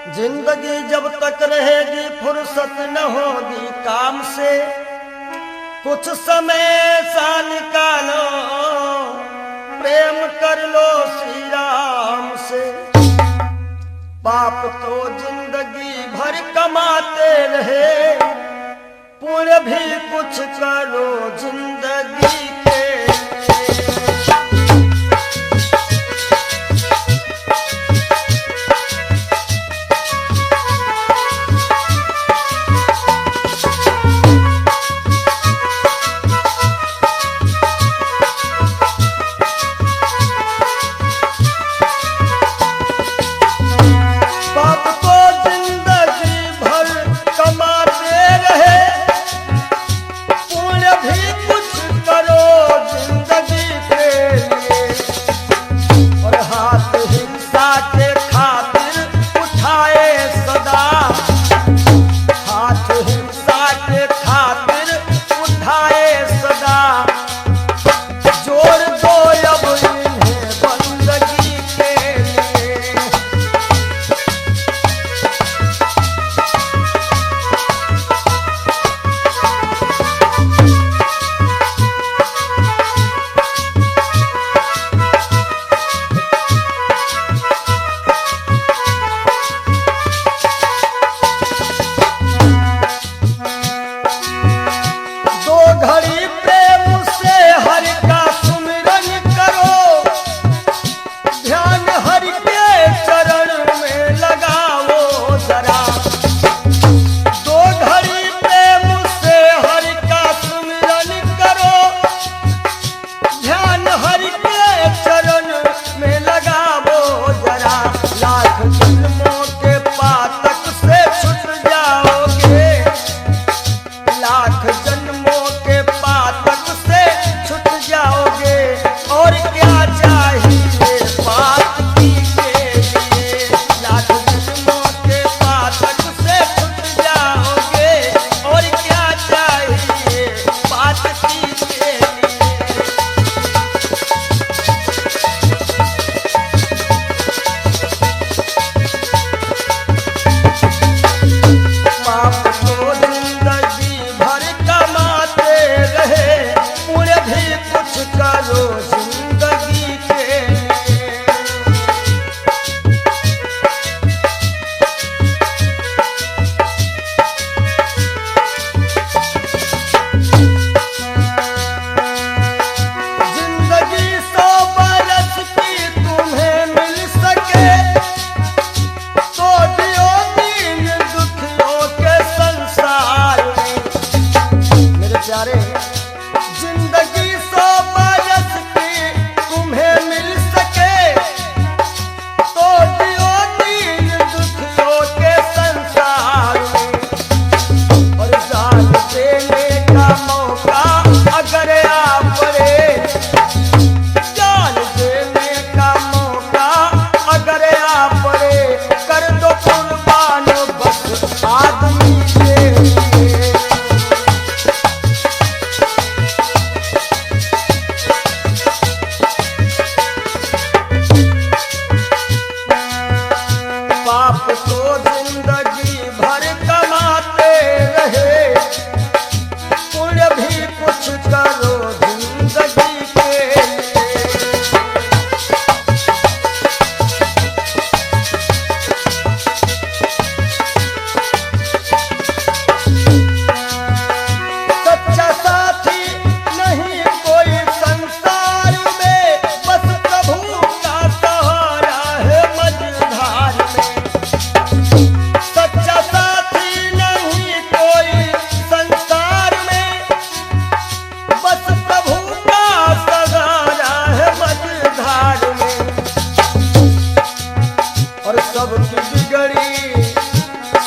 जिंदगी जब तक रहेगी फुर्सत न होगी काम से, कुछ समय सा निकालो प्रेम कर लो श्री राम से। पाप तो जिंदगी भर कमाते रहे, पुण्य भी कुछ करो जिंदगी के।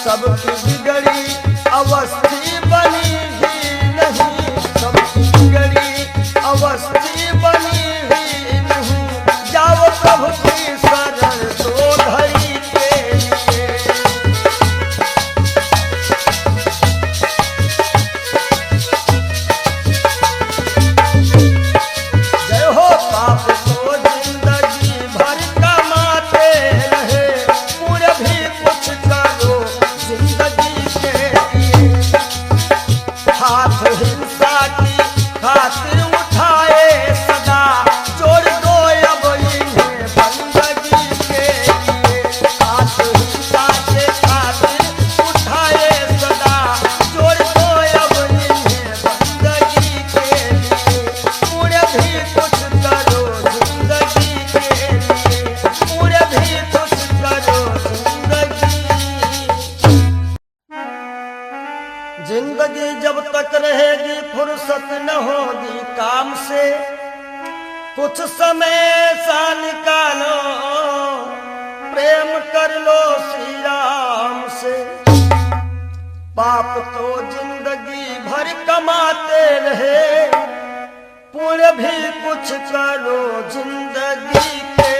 सबकी बिगड़ी अवस्थी बनी ही नहीं, सबकी बिगड़ी अवस्थी बनी ही नहीं। जाओ प्रभु की शरण दो घड़ी के लिए। जय हो पाप को जिंदगी भर कमाते रहे, पूरे भी कुछ फुर्सत न होगी काम से, कुछ समय सा निकालो, प्रेम कर लो श्री राम से। पाप तो जिंदगी भर कमाते रहे, पुण्य भी कुछ करो जिंदगी के।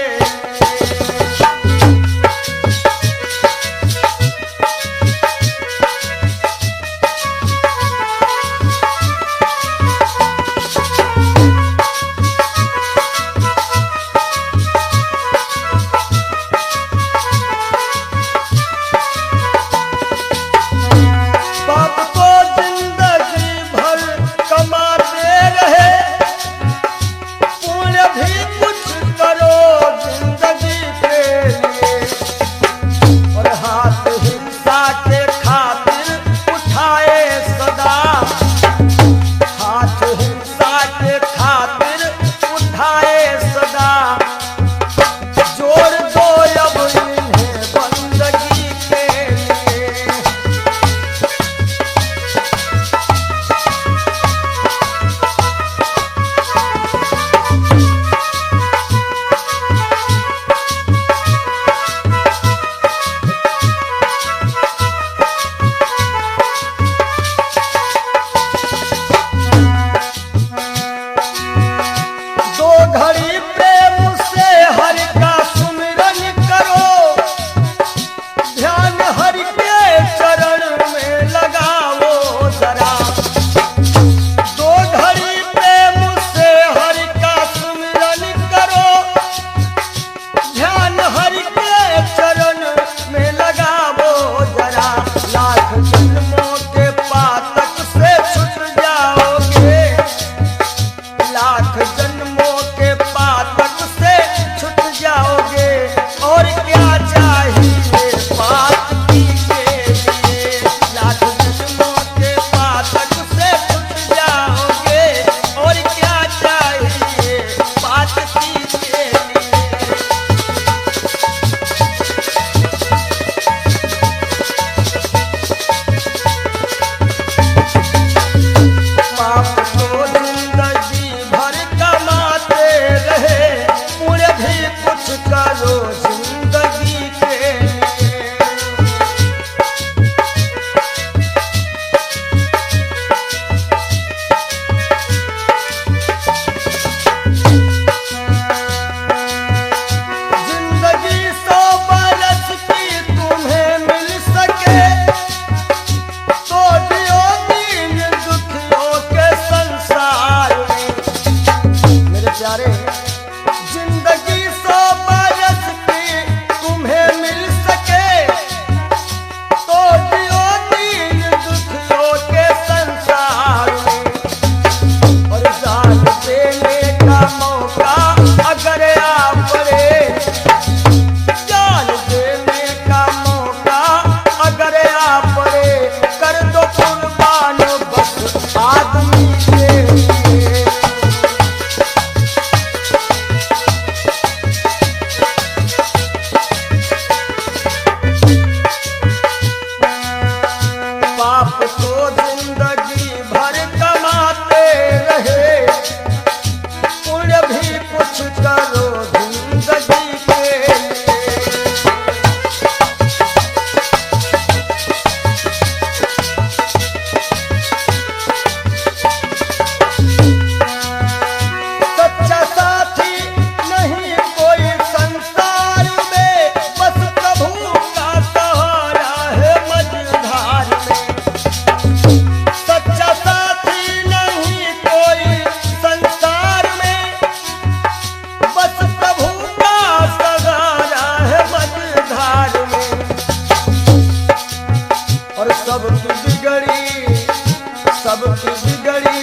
सबकी बिगड़ी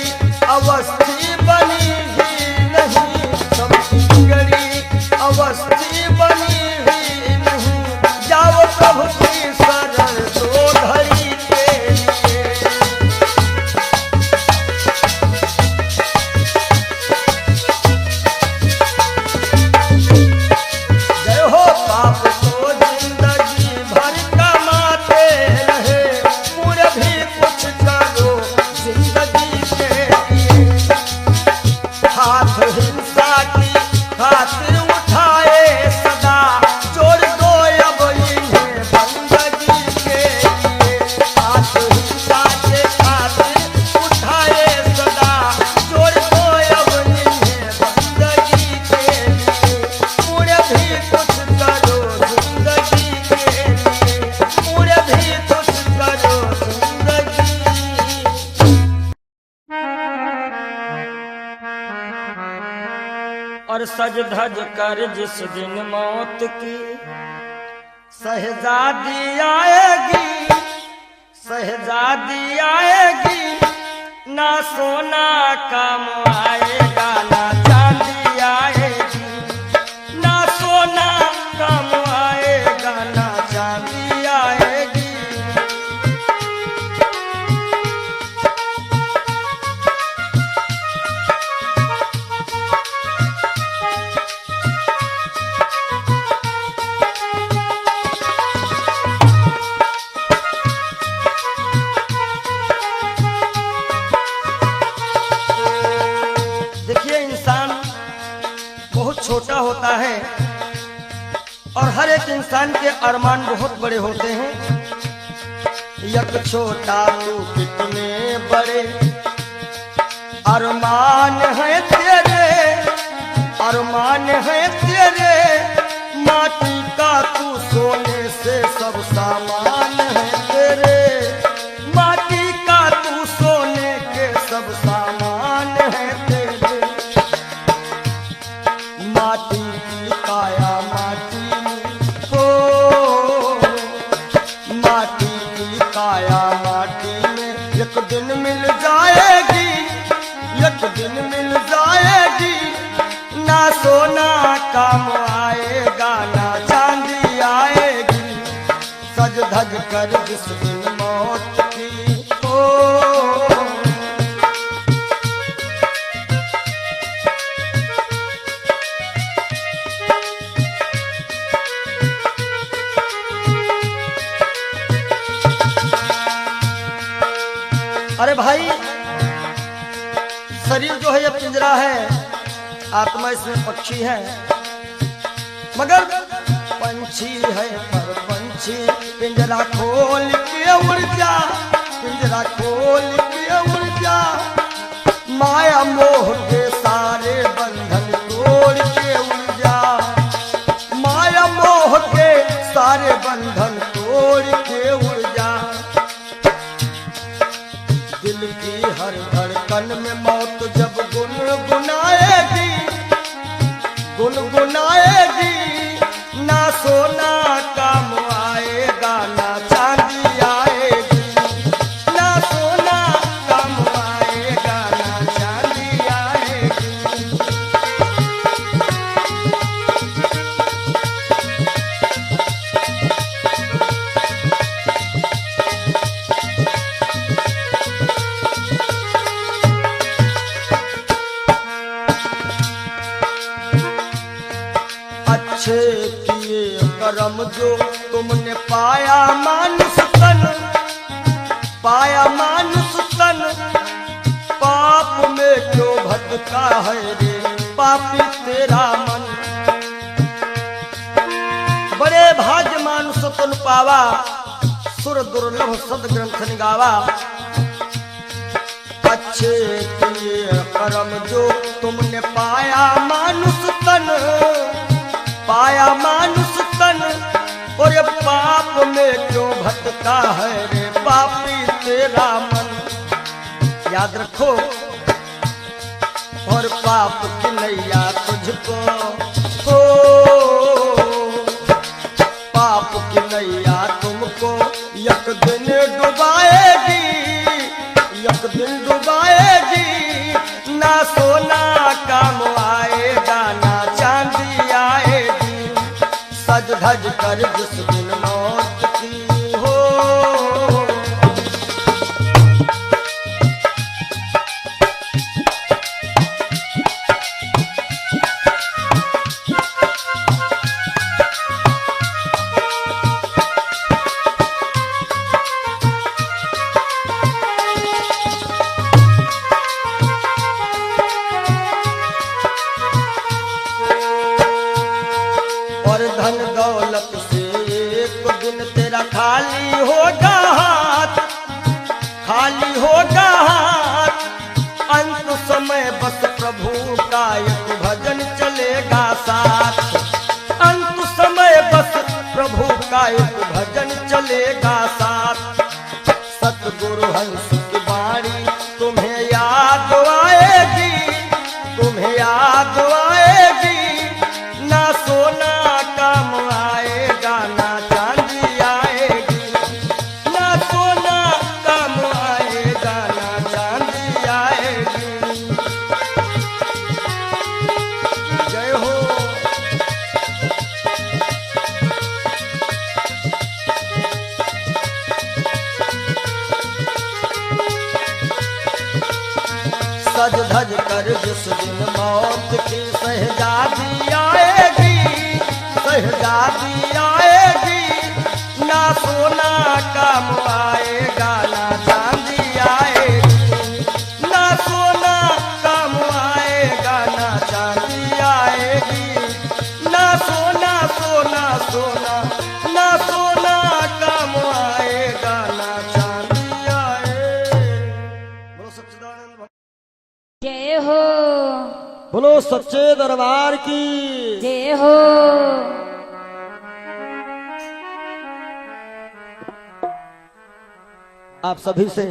अवस्थी बनी ही नहीं, सबकी बिगड़ी अवस्थी बनी ही नहीं। जाओ प्रभु की शरण दो घड़ी के लिए। जय हो पाप को जिंदगी भर कमाते रहे, पूरे भी कुछ करो जिंदगी के। सज धज कर जिस दिन मौत की शहजादी आएगी, शहजादी आएगी, ना सोना काम आएगा ना चांदी आएगी, ना सोना काम आएगा ना चांदी आएगी। देखिए, इंसान बहुत छोटा होता है और हर एक इंसान के अरमान बहुत बड़े होते हैं। यक छोटा तू कितने बड़े अरमान है तेरे, अरमान है तेरे, माटी का तू सोने से सब सामान है तेरे, माटी का तू सोने के सब सामान है तेरे। माटी की काया माटी में हो, माटी की काया माटी में एक दिन मिल जाएगी, एक दिन मिल जाएगी, ना सोना काम आएगा ना चांदी आएगी, सज धज कर जिस दिन मौत की हो। अरे भाई, शरीर जो है ये पिंजरा है, आत्मा इसमें पक्षी है, मगर पंछी है पर पंछी पिंजरा खोल के उड़ जा, पिंजरा खोल के उड़ जा, माया मोह के सारे बंधन तोड़ के उड़ जा, माया मोह के सारे बंधन तोड़ के उड़ जा। दिल की हर धड़कन में मौत जब गुनगुनाएगी, गुनगुनाएगी, ना सोना काम आएगा ना चांदी आएगी, ना सोना काम आएगा ना चांदी आएगी। अच्छे किए कर्म जो तुमने पाया मानुष तन, पाया मानुष तन, पाप में क्यों भटका है रे पापी तेरा मन। बड़े भाग्य मानुष तन पावा, सुर दुर्लभ सद ग्रंथ निगावा। अच्छे किए कर्म जो तुमने पाया मानुष तन, पाया मानुष तन, और ये पाप में क्यों भटका है रे पापी तेरा मन। याद रखो, और पाप की नैया तुझको हो, पाप की नैया तुमको एक दिन डुबाएगी, एक दिन डुबाएगी, ना सोना काम आएगा ना चांदी आएगी, सज धज कर जिस दिन मौत की हो। और धन दौलत से एक दिन तेरा खाली होगा हाथ, खाली होगा हाथ, अंत समय बस प्रभु का एक भजन चलेगा साथ, अंत समय बस प्रभु का एक भजन चलेगा साथ। सतगुरु हंस की वाणी तुम्हें याद आएगी, तुम्हें याद आएगी, बोलो सच्चे दरबार की जय हो। आप सभी से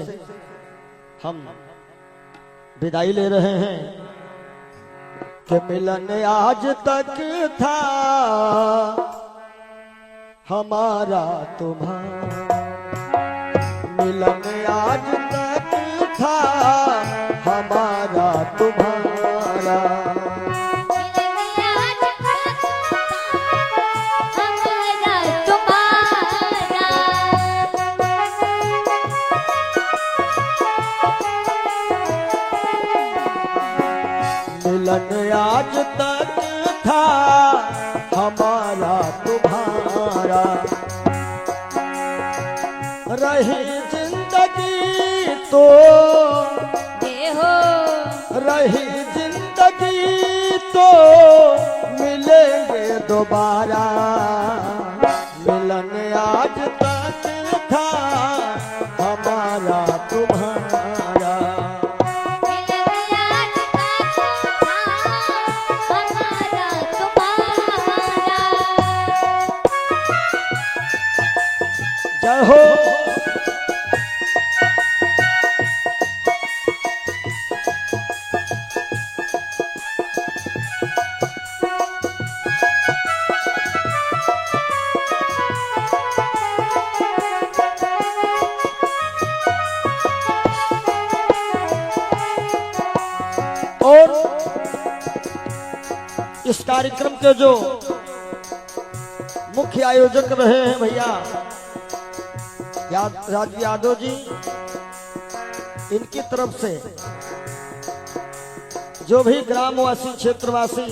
हम विदाई ले रहे हैं कि मिलन आज तक था हमारा तुम्हारा, मिलन आज तक था हमारा तुम्हारा, मिलन आज तक था हमारा तुम्हारा, रही जिंदगी तो रही जिंदगी तो मिलेंगे दोबारा, मिलन आज तक था हमारा तुम्हारा, जय हो। और इस कार्यक्रम के जो मुख्य आयोजक रहे हैं भैया राजू यादव जी, इनकी तरफ से जो भी ग्रामवासी क्षेत्रवासी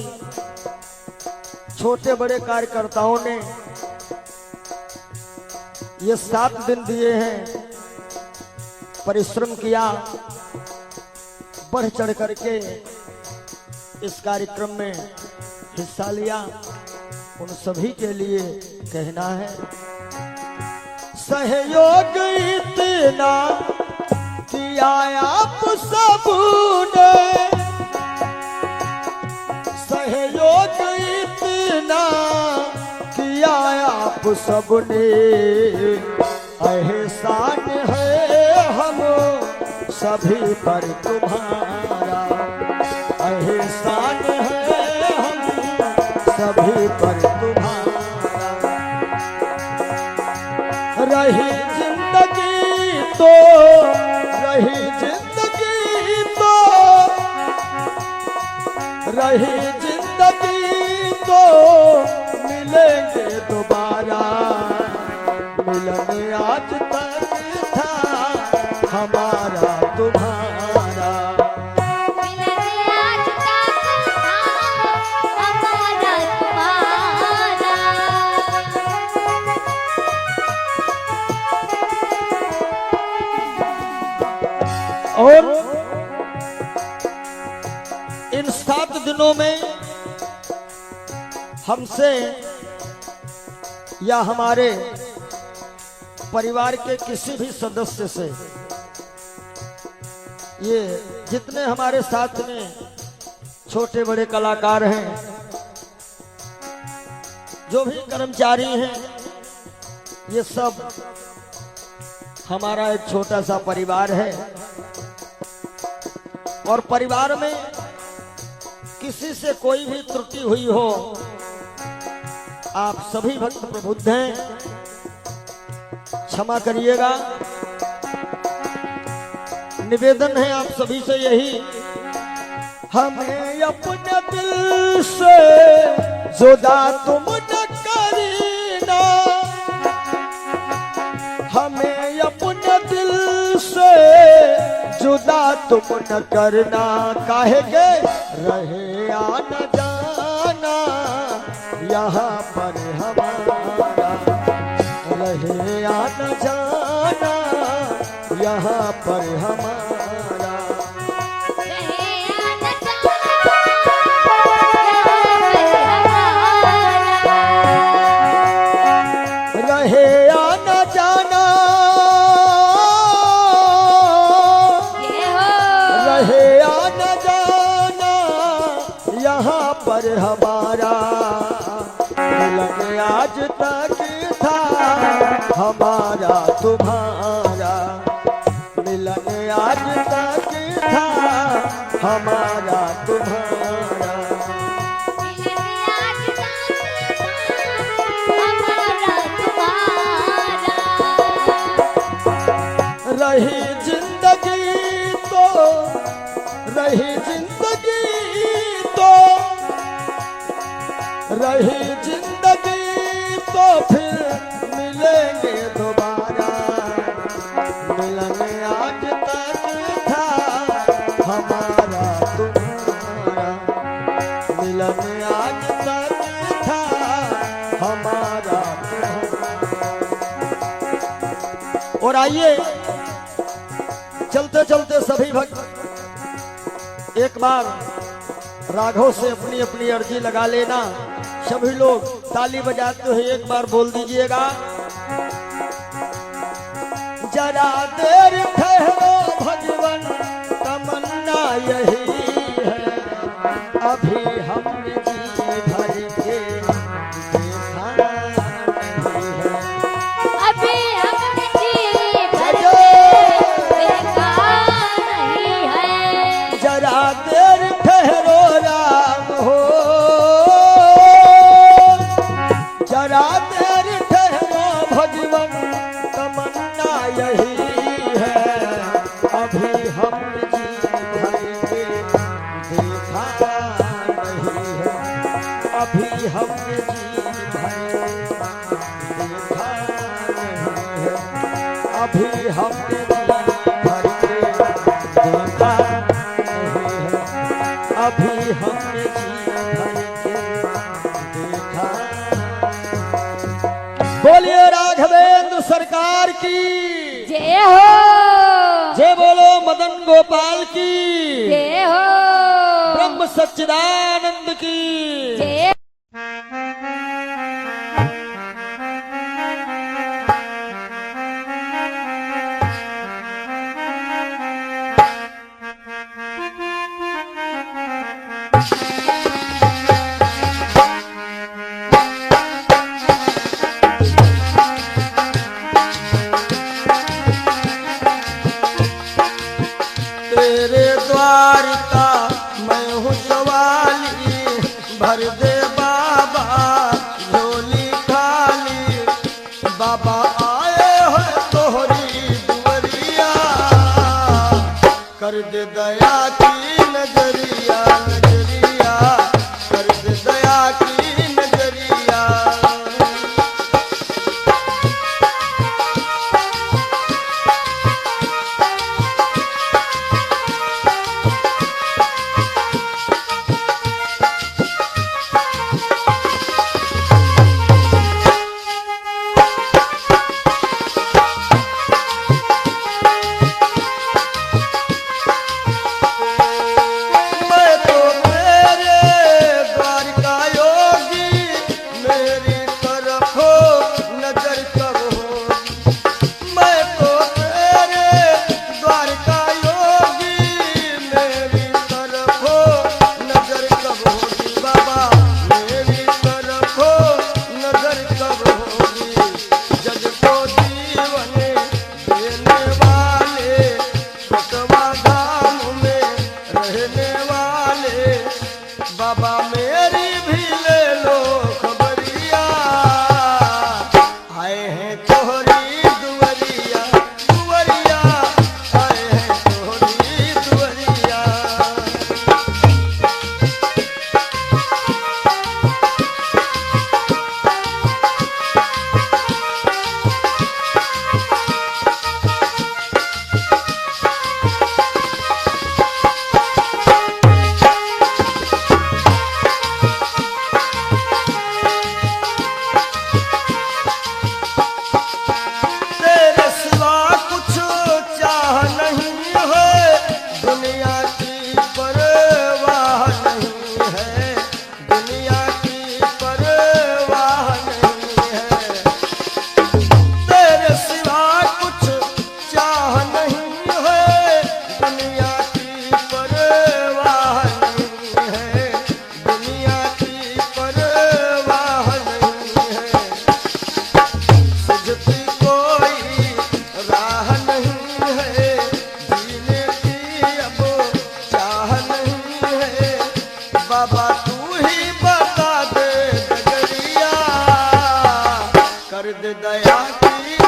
छोटे बड़े कार्यकर्ताओं ने ये 7 दिन दिए हैं, परिश्रम किया, बढ़ चढ़ करके इस कार्यक्रम में हिस्सा लिया, उन सभी के लिए कहना है सहयोग इतना किया आप सबने, सहयोग इतना किया आप सबने, एहसान है हम सभी पर तुम्हारा, एहसान है हम सभी पर तुम्हारा, रही जिंदगी तो रही जिंदगी तो रही जिंदगी तो मिलेंगे दोबारा, मिलन आज तक था हमारा तुम्हारा, और इन 7 दिनों में हमसे या हमारे परिवार के किसी भी सदस्य से, ये जितने हमारे साथ में छोटे बड़े कलाकार हैं, जो भी कर्मचारी हैं, ये सब हमारा एक छोटा सा परिवार है, और परिवार में किसी से कोई भी त्रुटि हुई हो, आप सभी भक्त प्रबुद्ध हैं, क्षमा करिएगा। निवेदन है आप सभी से यही, हमें अपने दिल से जुदा तुम न करना, हमें अपने दिल से जुदा तुम न करना, काहेंगे रहे आना जाना यहाँ पर हमारा, रहे आना जाना यहाँ पर हमारा, रहे आना जाना, रहे आना जाना हमारा तुम्हारा मिलन आज तक था, हमारा तुम्हारा रही जिंदगी तो, रही जिंदगी तो, रही जिंदगी तो फिर मिलेंगे दोबारा, मिलन आज तक था, हमारा तुम्हारा मिलन आज तक था, हमारा तुम्हारा। और आइए चलते चलते सभी भक्त एक बार राघव से अपनी अपनी अर्जी लगा लेना। सभी लोग ताली बजाते हुए एक बार बोल दीजिएगा, जरा देर ठहरो भगवन तमन्ना यही है, अभी हमने जी भर के देखा नहीं है, अभी हमने जी भर के देखा नहीं है। जरा देर ठहरो राम हो, जरा देर ठहरो भगवन तमन्ना यही है, अभी हम जी भर के देखा नहीं है, अभी हम जी भर के देखा नहीं है, अभी हम जी भर के देखा नहीं है, अभी हमने जी भर के देखा। बोलिए राघवेंद्र सरकार की जय हो, जय बोलो मदन गोपाल की जय हो, ब्रह्म सच्चिदानंद की जय। तेरे द्वार का मैं हूँ सवाली, भर दे बाबा झोली खाली, बाबा आए हो तोहरी दुवरिया, कर दे दया की नजरिया, नजरिया कर दे दया की नजरिया। मैं तो तेरे द्वार का योगी, मेरी तरफ हो नजर कब हो, मैं तो तेरे द्वार का योगी, मेरी तरफ हो नजर कब होगी, बाबा मेरी तरफ हो नजर कब होगी, जग को जीवन देने वाले, बसवा धाम में रहने वाले, बाबा मेरी भी ले लो खबरिया, आए हैं तोहरी दुवरिया, दुवरिया आए हैं तोहरी दुवरिया।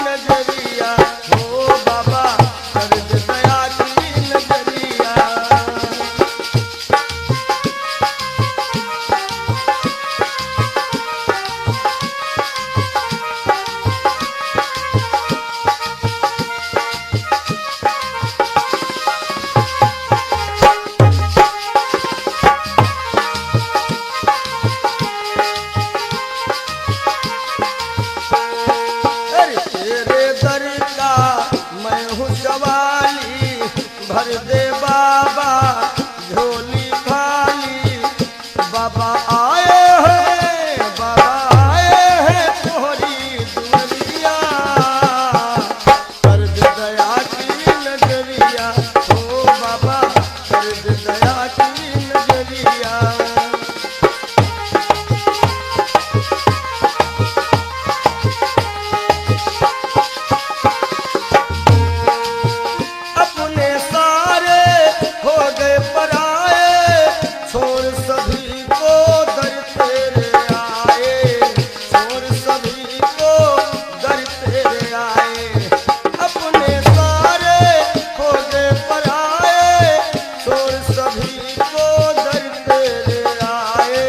नजरिया हो बाबा कर दे दया की नजरिया। अरे तेरे दर का मैं हूँ सवाली, भर दे बाबा झोली खाली। बाबा आए हैं तोहरी दुनिया, कर दे दया की नजरिया ओ बाबा कर दे दया की नजरिया। अपने सारे हो गए पराए, छोड़ सभी को दर तेरे आए, छोड़ सभी को दर तेरे आए। अपने सारे हो गए पराए, छोड़ सभी को दर तेरे आए,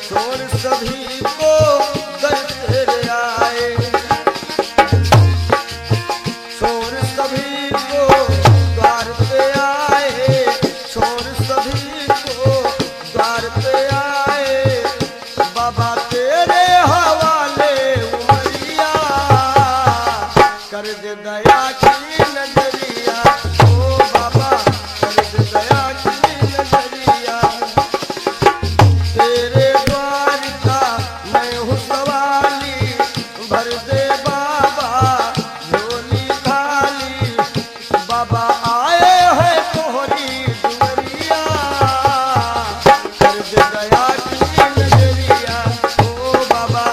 छोड़ सभी को दर तेरे आए। छोड़ सभी को द्वार पे आए, छोड़ सभी को द्वार पे आए। बाबा तेरे हवाले उमरिया, कर दे दया की नजरिया ओ बाबा कर दे दया की नजरिया। तेरे द्वार का मैं हूँ सवाली, भर दे बाबा झोली खाली। बाबा आए हैं तोहरी दुनिया, कर दे दया की नजरिया ओ बाबा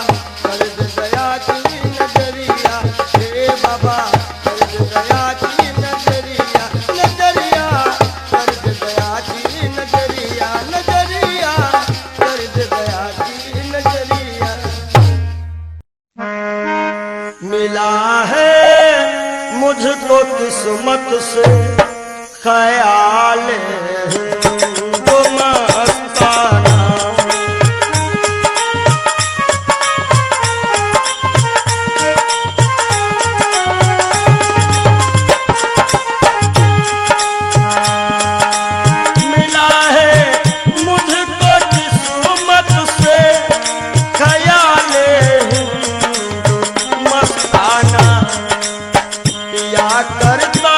कर दे दया की नजरिया। हे बाबा कर दे दया की नजरिया, नजरिया कर दे दया की नजरिया, नजरिया कर दे दया की नजरिया। मिला है मुझको किस्मत से ख्याल वो मस्ताना। मिला है मुझको किस्मत से ख्याल मस्ताना। पिया करता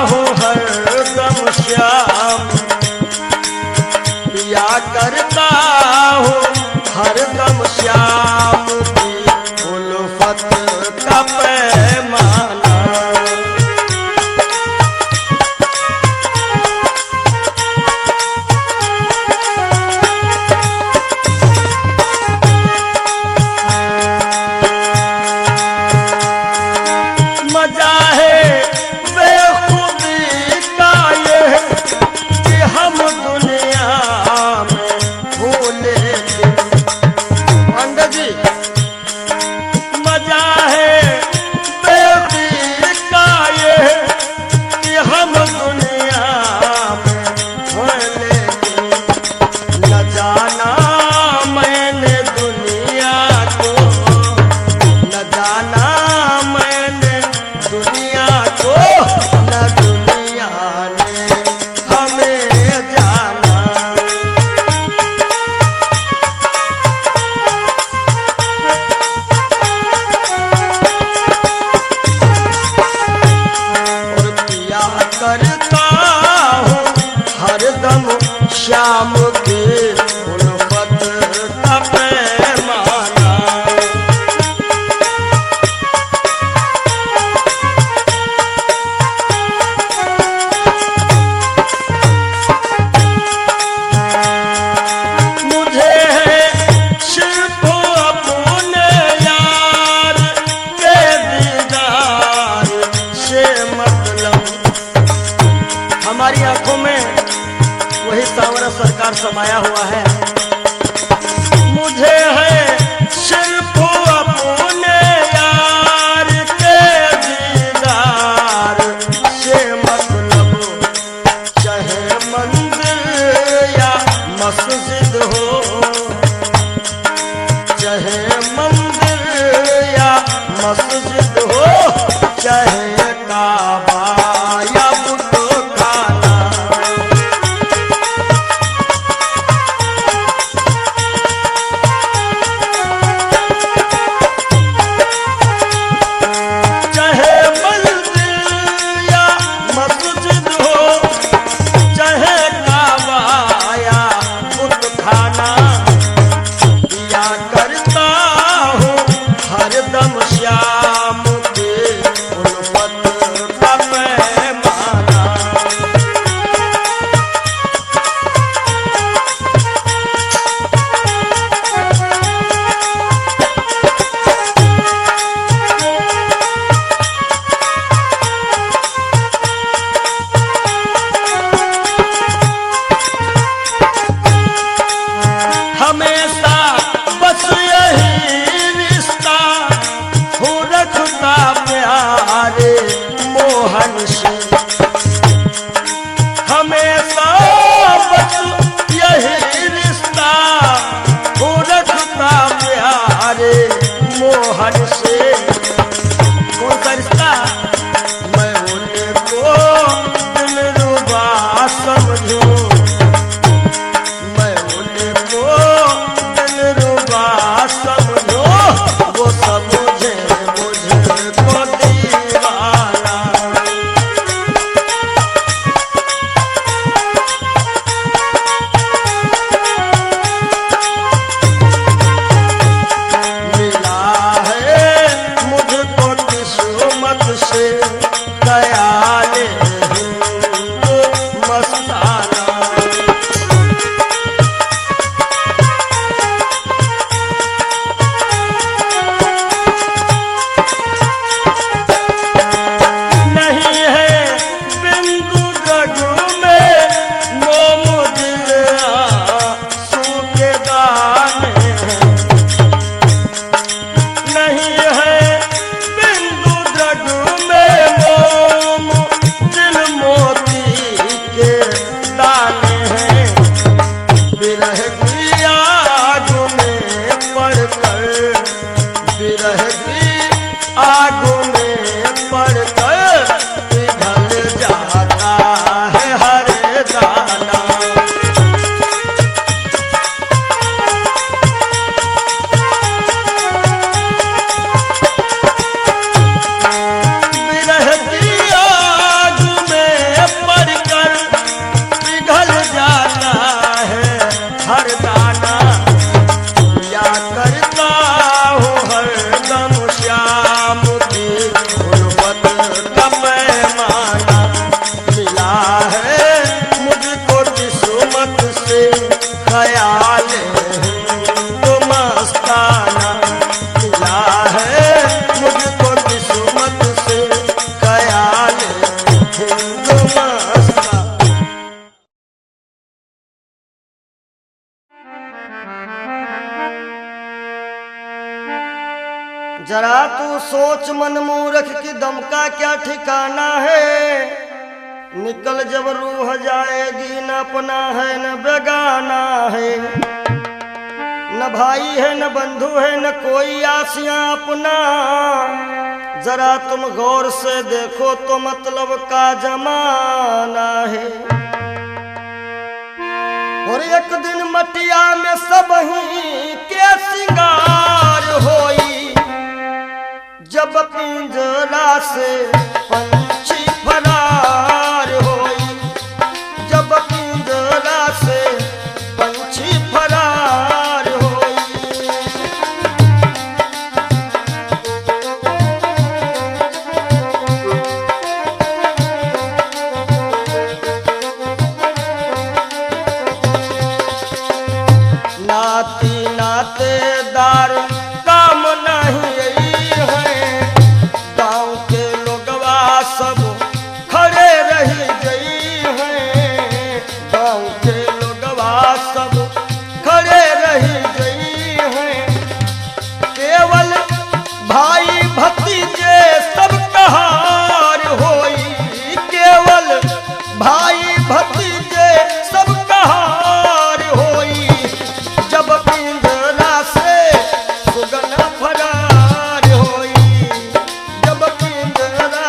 हूँ हरदम श्याम, पिया करता हूँ हरदम श्याम की उल्फत का पैमाना। मजा है बेखुदी का ये कि हम दुनिया में भूले थे। पंडित जी मजा है बेखुदी का ये कि हम दुनिया में भूले थे। न जाना मैंने दुनिया को, न जाना मैंने दुनिया को, न दुनिया ने हमें जाना। और पिया करता हूँ हरदम श्याम की उल्फत का पैमाना। मुझे है सिर्फ अपने यार के दीदार से मतलब। हमारी आंखों में वही सांवरा सरकार समाया हुआ है। मुझे है सिर्फ अपने यार के चाहे काबा या बुतखाना। चाहे मंदिर या मस्जिद हो, चाहे काबा या बुतखाना, या करता हूँ हरदम श्याम के उल्फत का पैमाना। हमेशा बस यही रिश्ता हो रखता प्यारे मोहन से। हमेशा बस यही रिश्ता हो रखता प्यारे मोहन से। कौन सा रिश्ता? मैं उनको दिलरुबा समझूं, मैं उनको दिलरुबा समझो, वो समझे मुझको दीवाना। मिला है मुझको किस्मत से ख्याले हिंदू मस्ताना। नहीं है बिंदु रघु में मोम दिल आंसू के दाने हैं। नहीं है बिंदु रघु में मोम दिल मोती के दाने हैं। विरह की आग में पड़कर, विरह की आग में पड़कर पिघल जाता है हर दाना। विरह की आग में पड़कर पिघल जाता है हर दाना। या करता हूँ हरदम श्याम की उल्फत का पैमाना। मिला है मुझको किस्मत से ख्याल हिंदू मस्ताना। मिला है मुझको किस्मत से ख्याल हिंदू मस्ताना। जरा तू सोच मन मूर्ख की दम का क्या ठिकाना है। निकल जब रूह जाएगी, न अपना है न बेगाना है, न भाई है न बंधु है न कोई आसियां अपना। जरा तुम गौर से देखो तो मतलब का जमाना है। और एक दिन मटिया में सब ही के सिंगार होई, जब पिंजरा से पंछी फरार होई, जब पिंजरा से पंछी फरार होई। नाती नातेदार काम नहीं है, गांव के लोगवा सब खड़े रही गई हैं। गांव के लोगवा सब खड़े रही गई हैं। केवल भाई भतीजे सब कहार होई, केवल भाई भतीजे सब कहार होई। जब पिंजरा से सुगना फरार होई, जब पिंजरा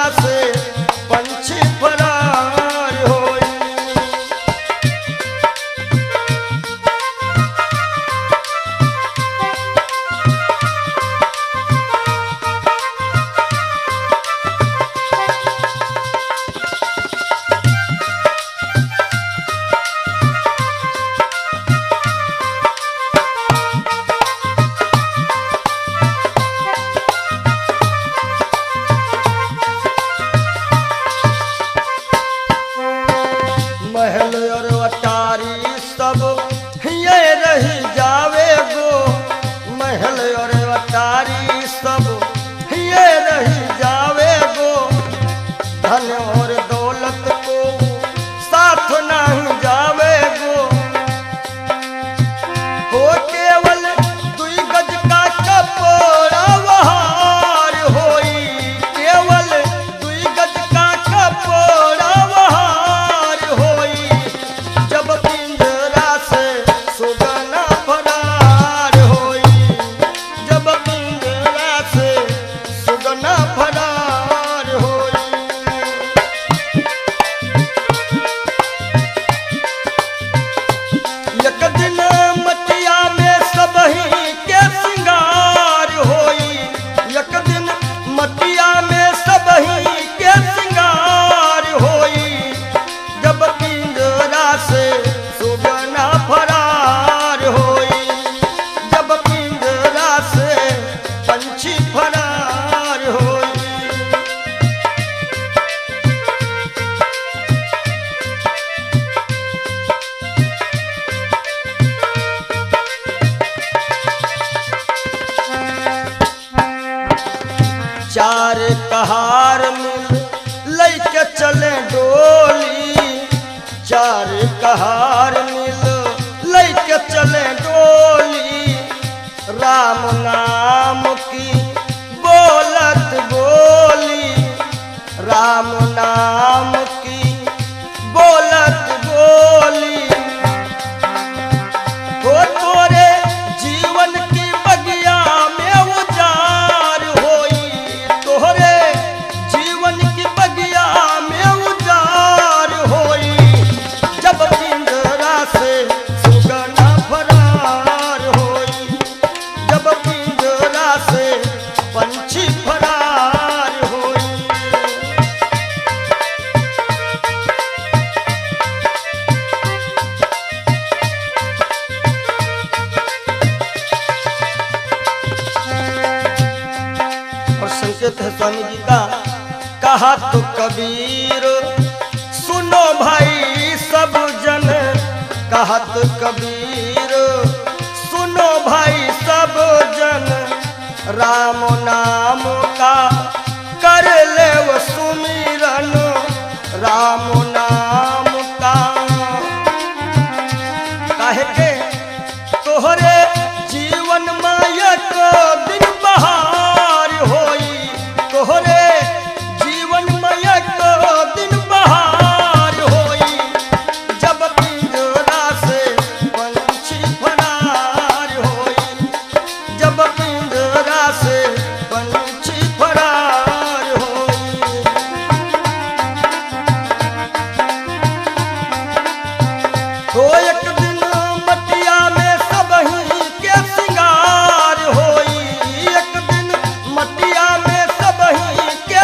कहार मिल लैके चले डोली, चार कहार मिल लैके चले डोली, राम नाम की बोलत बोली, राम नाम की बोलत बोली। हो तोरे जीवन की बगिया में उजार होई, तोरे जीवन की बगिया में उजार होई, जब पिंजरा से सुगना फरार होई, जब पिंजरा से पंछी फरार होई। और संकेत है स्वामी जी का, कहा तो कबीर सुनो भाई सब जन, कहा तो कबीर सुनो भाई सब जन, राम नाम का कर ले वो सुमिरन, राम नाम का। काहे के तोहरे जीवन मायक दिन बहार होई, तोहरे जीवन मायक दिन बहार होई, जब पिंजरा से पंछी फरार होई, जब पिंजरा से पंछी फरार होई। तो एक दिन मटिया में सबही के सिंगार होई, एक दिन मटिया में सबही के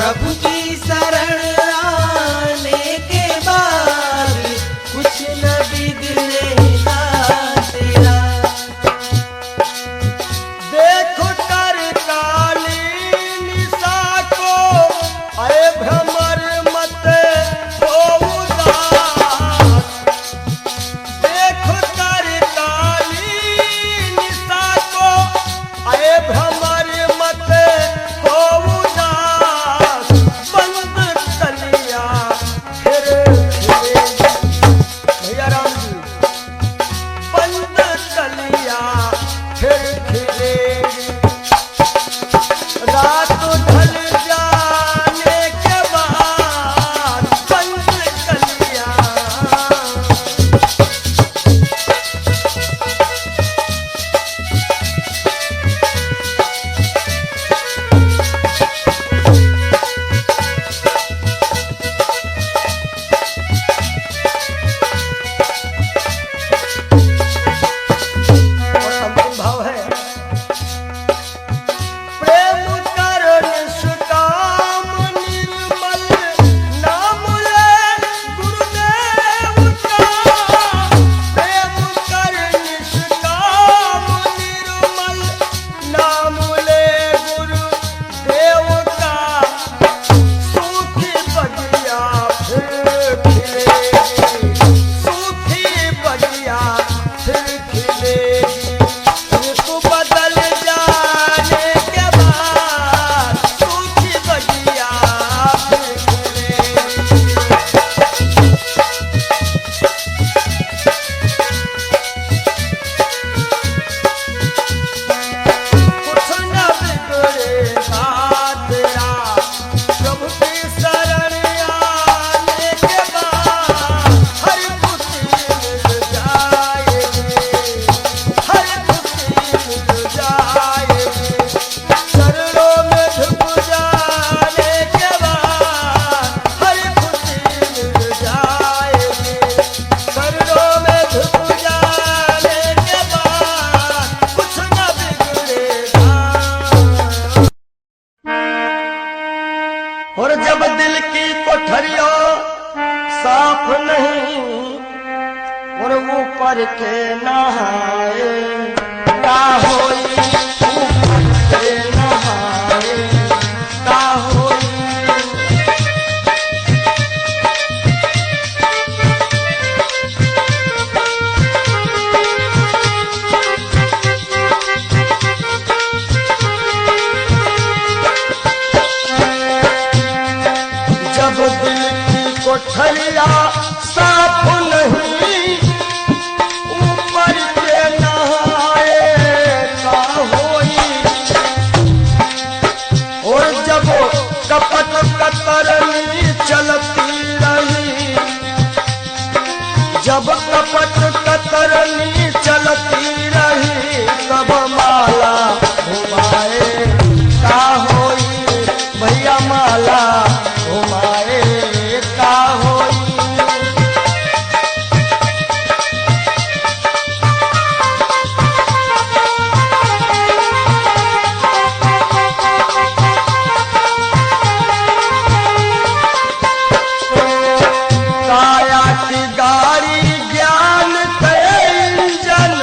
प्रभु की शरण आने के बाद कुछ न बिगड़ेगा तेरा। देखो कर काली निशा को, अरे भ्रमर मत हो उदास। देखो कर काली निशा को, अरे भ्रमर मत हो उदास। बंद कलिया फिर खिलेगी। भैया राम जी, बंद कलिया फिर खिलेगी। रात ढल जाने के बाद बंद कलिया। और अंतिम भाव है, प्रेम कर निष्काम निर्मल नाम ले गुरुदेव का। प्रेम कर निष्काम निर्मल नाम ले गुरुदेव का। सूखी बगिया फिर खिलेगी। सूखी बगिया फिर खिलेगी। ऋतु बदल जाने के बाद सूखी बगिया फिर खिलेगी। कुछ न बिगड़ेगा तेरा, प्रभु की शरण आने के बाद हर खुशी मिल जाएगी। हर खुशी मिल जाएगी। चरणों में झुक जाने के बाद हर खुशी मिल जाएगी। चरणों में झुक जाने के बाद कुछ न बिगड़ेगा। और जब दिल की कोठरियों साफ नहीं, और ऊपर के नहाए का होई। ऊपर के नहाए का होई। जब दिल की कोठरिया साफ नहीं, ऊपर के नहाए का होई। और जब कपट कतरनी चलती रही, जब कपट कतरनी चलती रही, तब माला घुमाए का होई। भैया माला घुमाए का होई। काया की गाड़ी ज्ञान के इंजन,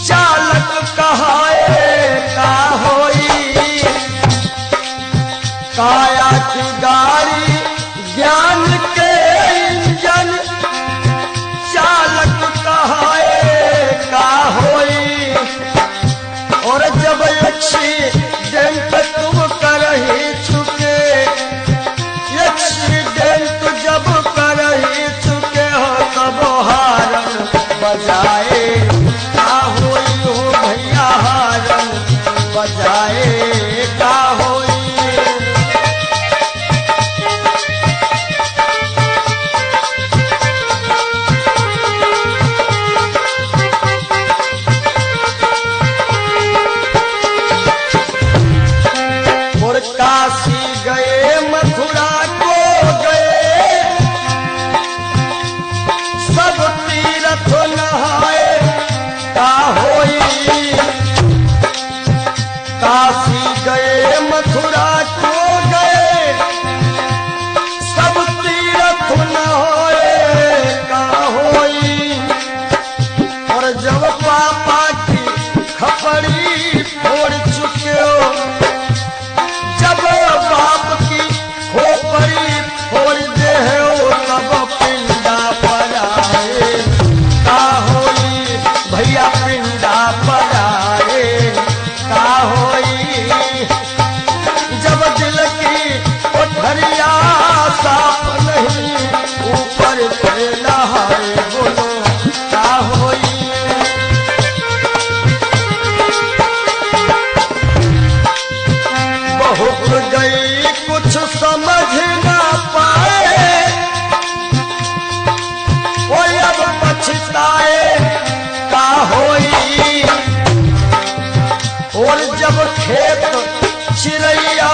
चालक कहाए का होई। काया की गाड़ी ज्ञान के इंजन, चालक कहाए का होई। और जब एक्सीडेंट तुम करही चुके, एक्सीडेंट जब करही चुके हो, तब हारन बजाए का होई। हो भैया हारन बजाए का होई। और काशी गए मथुरा को गए, सब तीर्थ नहाए का होई। काशी गए मथुरा गई कुछ समझ ना पाए, वो अब पछताए का होई। और जब खेत चिड़ैया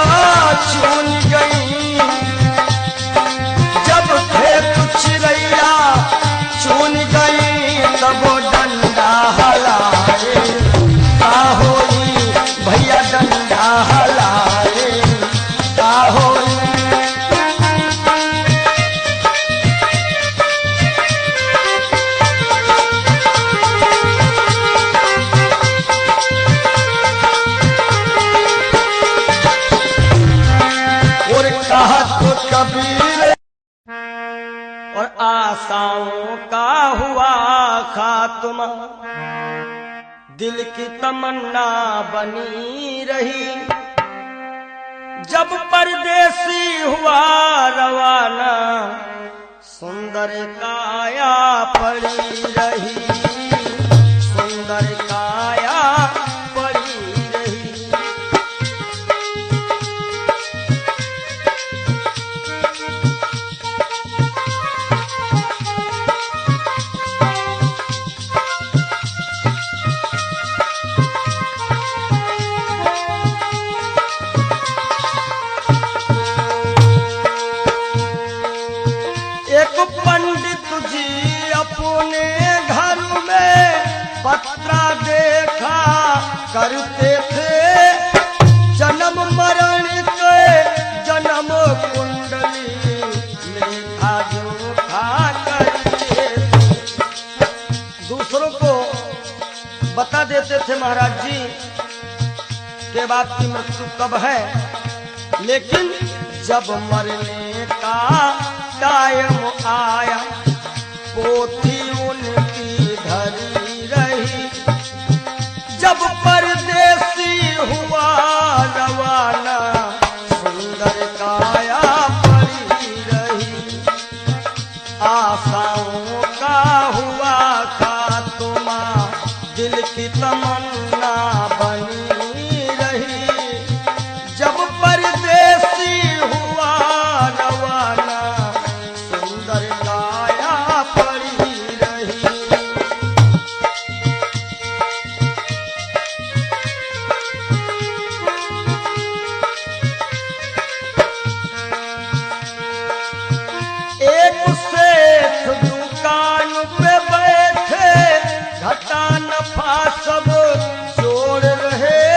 चुन गई, जब खेत चिड़ैया चुन गई, तब डंडा हलाए का होई। भैया डंडा हलाए का होई। और कहा तो कबीर और आशाओं का हुआ खात्मा, दिल की तमन्ना बनी रही। जब परदेसी हुआ रवाना, सुंदर काया पड़ी रही, सुंदर काया पड़ी रही। एक पंडित जी अपने घर में पत्रा देखा करते थे, जन्म मरण के जन्म कुंडली लेखा जोखा करते थे। दूसरों को बता देते थे महाराज जी के बाद की मृत्यु कब है, लेकिन जब मरने का टाइम आया, पोथी उनकी धरी रही। जब परदेसी हुआ रवाना, सुंदर काया पड़ी रही। आशाओं का हुआ खात्मा, दिल की तमन्ना बनी रही। जब परदेसी हुआ रवाना, सुंदर काया पड़ी रही। एक सेठ दुकान पे बैठे, घाटा नफा सब जोड़ रहे।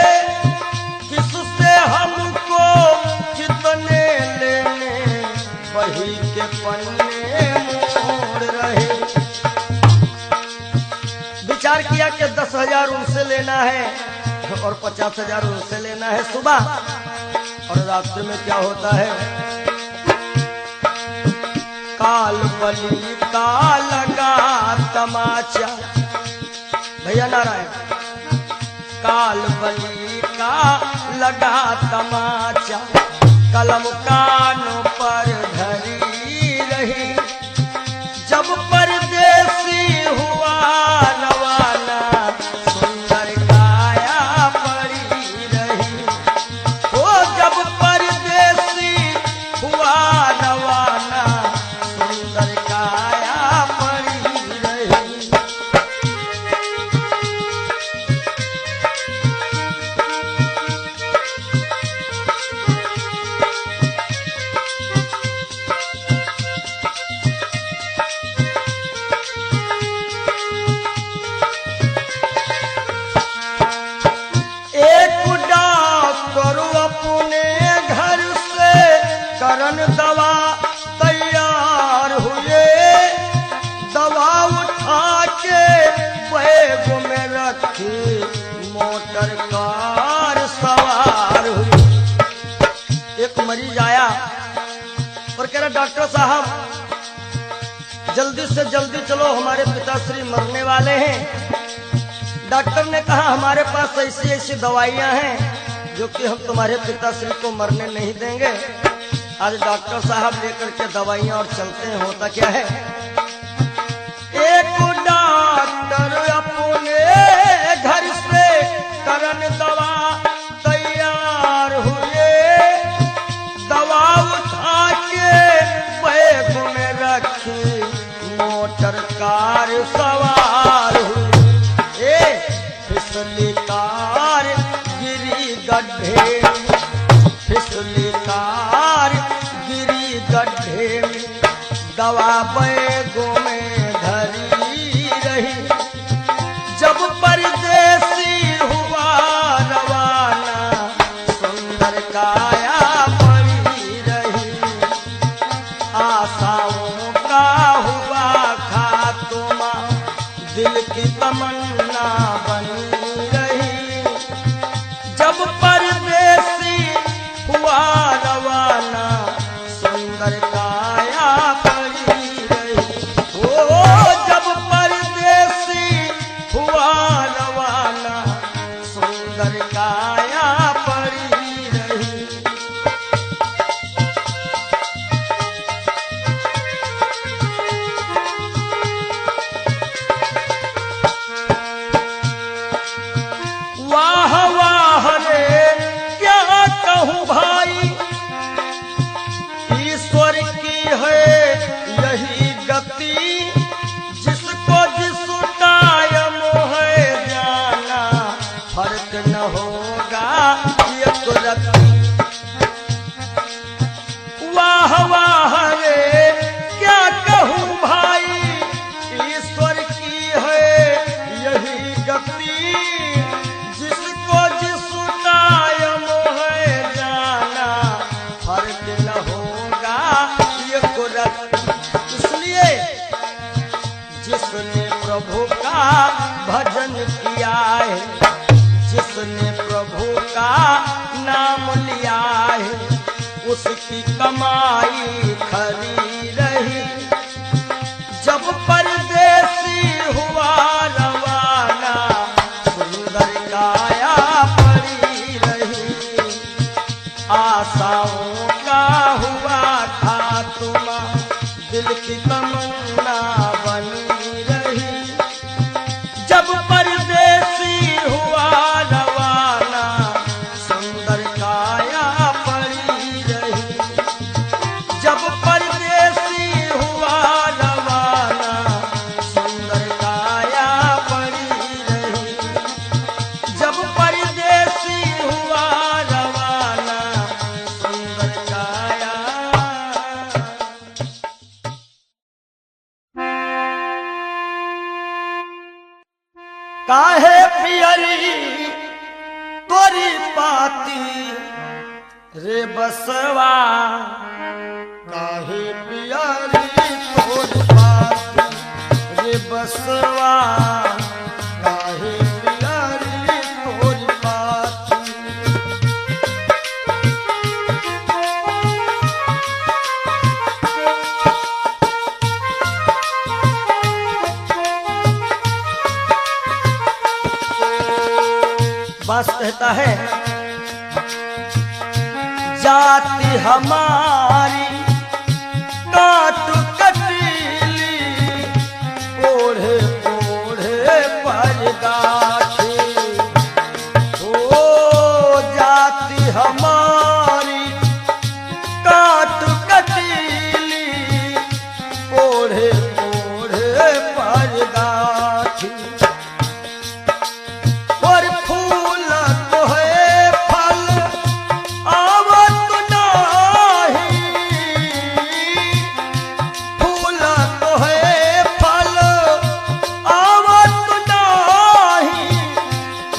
किससे हमको कितने लेने, वही के पन्ने मोड़ रहे। विचार किया कि 10,000 उनसे लेना है और 50,000 उनसे लेना है सुबह, और रास्ते में क्या होता है, काल बली का लगा तमाचा। भैया नारायण, काल बली का लगा तमाचा, कलम कानों पर धरी रही। जब परदेसी हुआ रवाना, सुंदर काया पड़ी रही। ओ जब परदेसी हुआ रवाना, सुंदर काया पड़ी रही। करन दवा तैयार हुए, दवा उठा के बैग में रखी, मोटर कार सवार हुई। एक मरीज आया और कह रहा डॉक्टर साहब जल्दी से जल्दी चलो, हमारे पिताश्री मरने वाले हैं। डॉक्टर ने कहा हमारे पास ऐसी ऐसी दवाइयां हैं जो कि हम तुम्हारे पिताश्री को मरने नहीं देंगे। आज डॉक्टर साहब लेकर के दवाइयां और चलते हैं। होता क्या है, एक डॉक्टर अपने घर से करन दवा तैयार हुए, सवार हुई। फिसली कार गिरी गड्ढे में, फिसली कार गिरी गड्ढे में, दवा बैगों में धरी रही। जब परदेसी हुआ रवाना, सुंदर काया पड़ी रही। आशाओं का हुआ खात्मा, दिल की तमन्ना बनी रही। जब परदेसी हुआ रवाना, सुंदर काया पड़ी रही। ओ जब परदेसी हुआ रवाना, सुंदर काया पड़ी रही। वाह वाह रे क्या कहूँ भाई, ईश्वर की है यही गति। जिसको जिस टाइम है जाना, फर्क न होगा एक रत्ती। वाह वाह रे क्या कहूँ भाई, ईश्वर की है यही गति। जिसको जिस टाइम है जाना, फर्क न होगा एक रत्ती। इसलिए जिसने प्रभु का भजन किया है, जिसने प्रभु का नाम लिया है, उसकी कमाई खरी रही। जब परदेसी हुआ रवाना, सुंदर काया पड़ी रही। आशाओं का हुआ खात्मा, दिल की तमन्ना बनी रही। जब परदेसी हुआ रवाना, सुंदर काया पड़ी रही। जब परदेसी हुआ रवाना, सुंदर काया पड़ी रही। जब परदेसी हुआ रवाना, सुंदर काया। काहे पियरी तोरी पाती रे बसवा, काहे पियरी तोरी पाती रे बसवा, काहे पियरी तोरी पाती। बास कहता है, जाति हमारी काट कटीली, ओढ़े ओढ़े पर गाठी। ओ जाति हमारी काट कटीली, ओढ़े ओढ़े पर गाठी। और फूल तो है फल आवत नाही, फूल तो है फल आवत नाही।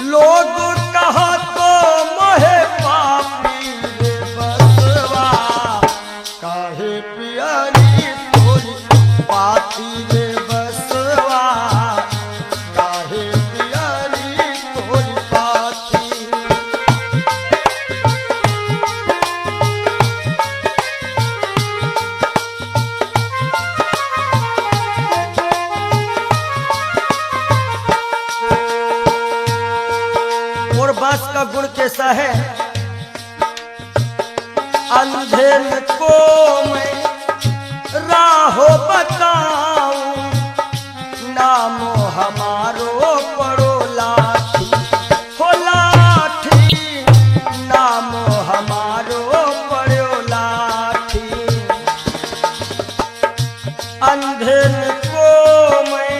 लोग कहा तो मोहे पापी रे बसवा, काहे पियरी तोरी पाती रे बसवा, काहे पियरी तोरी पाती। और बांस का गुण कैसा है, अंधेर को मैं राहो बताऊं, नामो हमारो पड़ो लाठी। हो लाठी, नामो हमारो पड़ो लाठी। अंधेर को मैं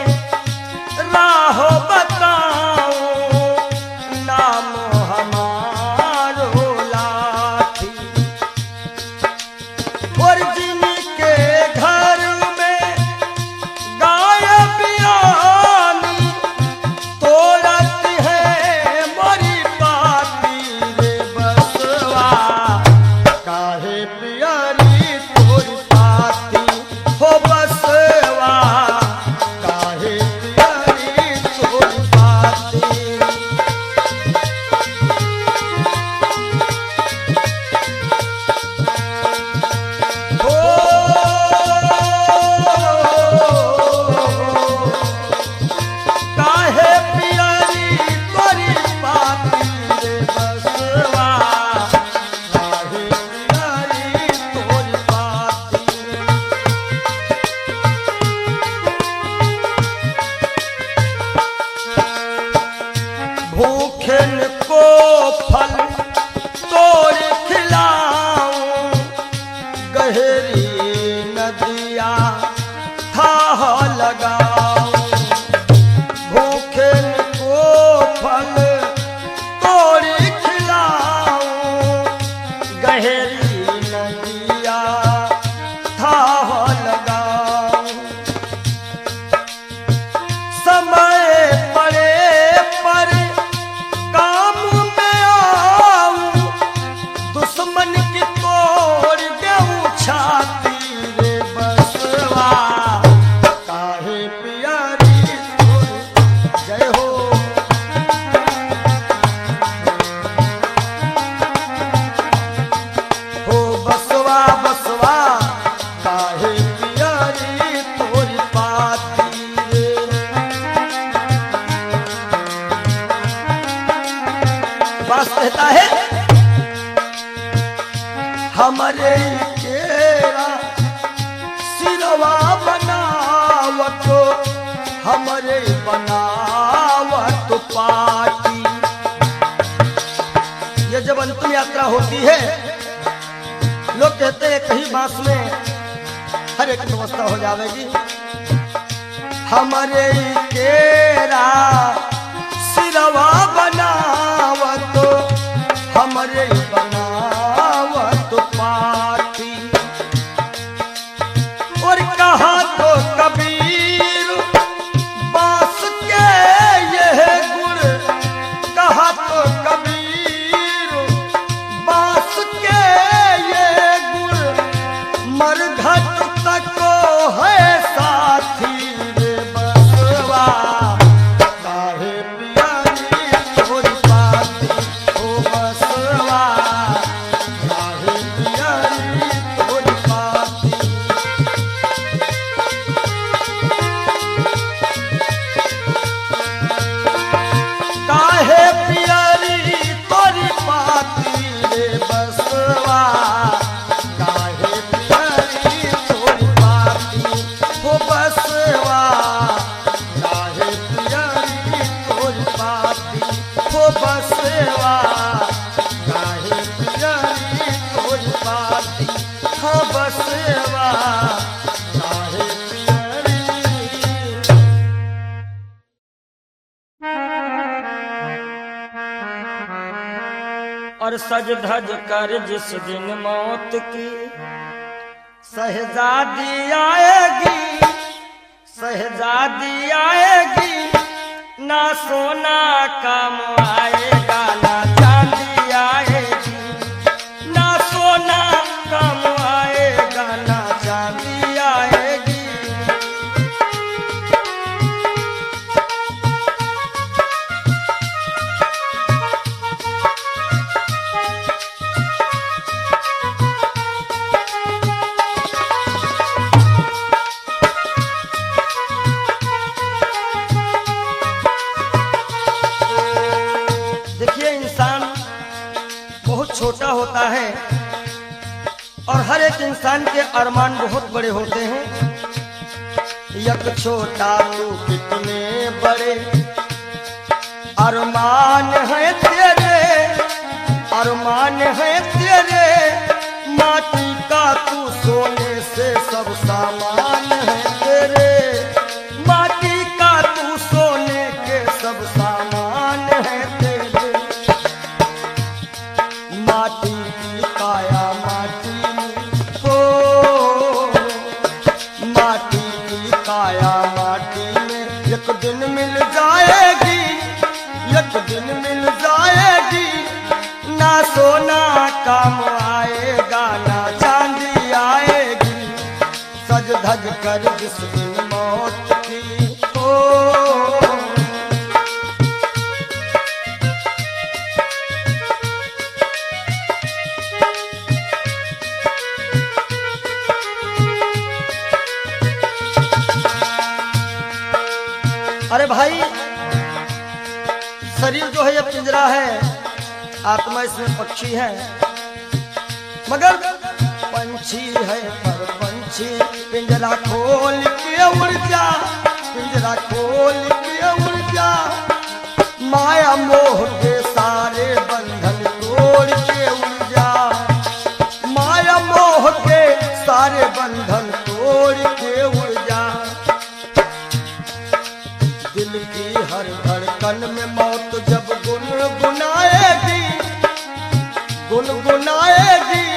हमरे केरा सिरवा बनावत हमरे बनावत पाटी। ये जब अंतिम यात्रा होती है लोग कहते हैं कहीं बांस में हर एक व्यवस्था हो जाएगी। हमरे केरा सिरवा बनावत हमरे बनावत पाटी। और कहा तो कबीर बांस के यह गुण, कहा तो कबीर बांस के ये गुण मरघट तक है साथी रे बसवा। काहे पियारी तोरी पाती ओ बसवा, काहे पियारी तोरी पाती। काहे पियारी तोरी पाती रे बसवा, काहे पियारी तोरी पाती हो बसवा, काहे पियारी तोरी पाती हो बसवा, काहे पियारी तोरी पाती हो बसवा, काहे पियारी। और सज धज कर जिस दिन मौत की शहजादी आएगी, शहजादी आएगी, ना सोना काम आएगा ना चांदी आएगी, ना सोना काम आएगा ना चांदी आएगी। देखिए इंसान बहुत छोटा होता है और हर एक इंसान के अरमान बहुत बड़े होते हैं। यक छोटा तू कितने बड़े अरमान है तेरे, अरमान है तेरे, माटी का तू सोने से सब सामान है तेरे, माटी का तू सोने के सब सामान है तेरे। माटी की काया माटी में हो, माटी की काया माटी में एक दिन मिल जाएगी, एक दिन मिल जाएगी, ना सोना काम आएगा ना चांदी आएगी। सज धज कर जिस दिन मौत की हो। अरे भाई शरीर जो है ये पिंजरा है, आत्मा इसमें पक्षी है, मगर पंछी है पर पंछी पिंजरा खोल के उड़ जा, पिंजरा खोल के उड़ जा, माया मोह के सारे बंधन तोड़ के उड़ जा, माया मोह के सारे बंधन तोड़ के उड़ जा। दिल की हर धड़कन में मौत जब गुनगुनाएगी, गुनगुनाएगी,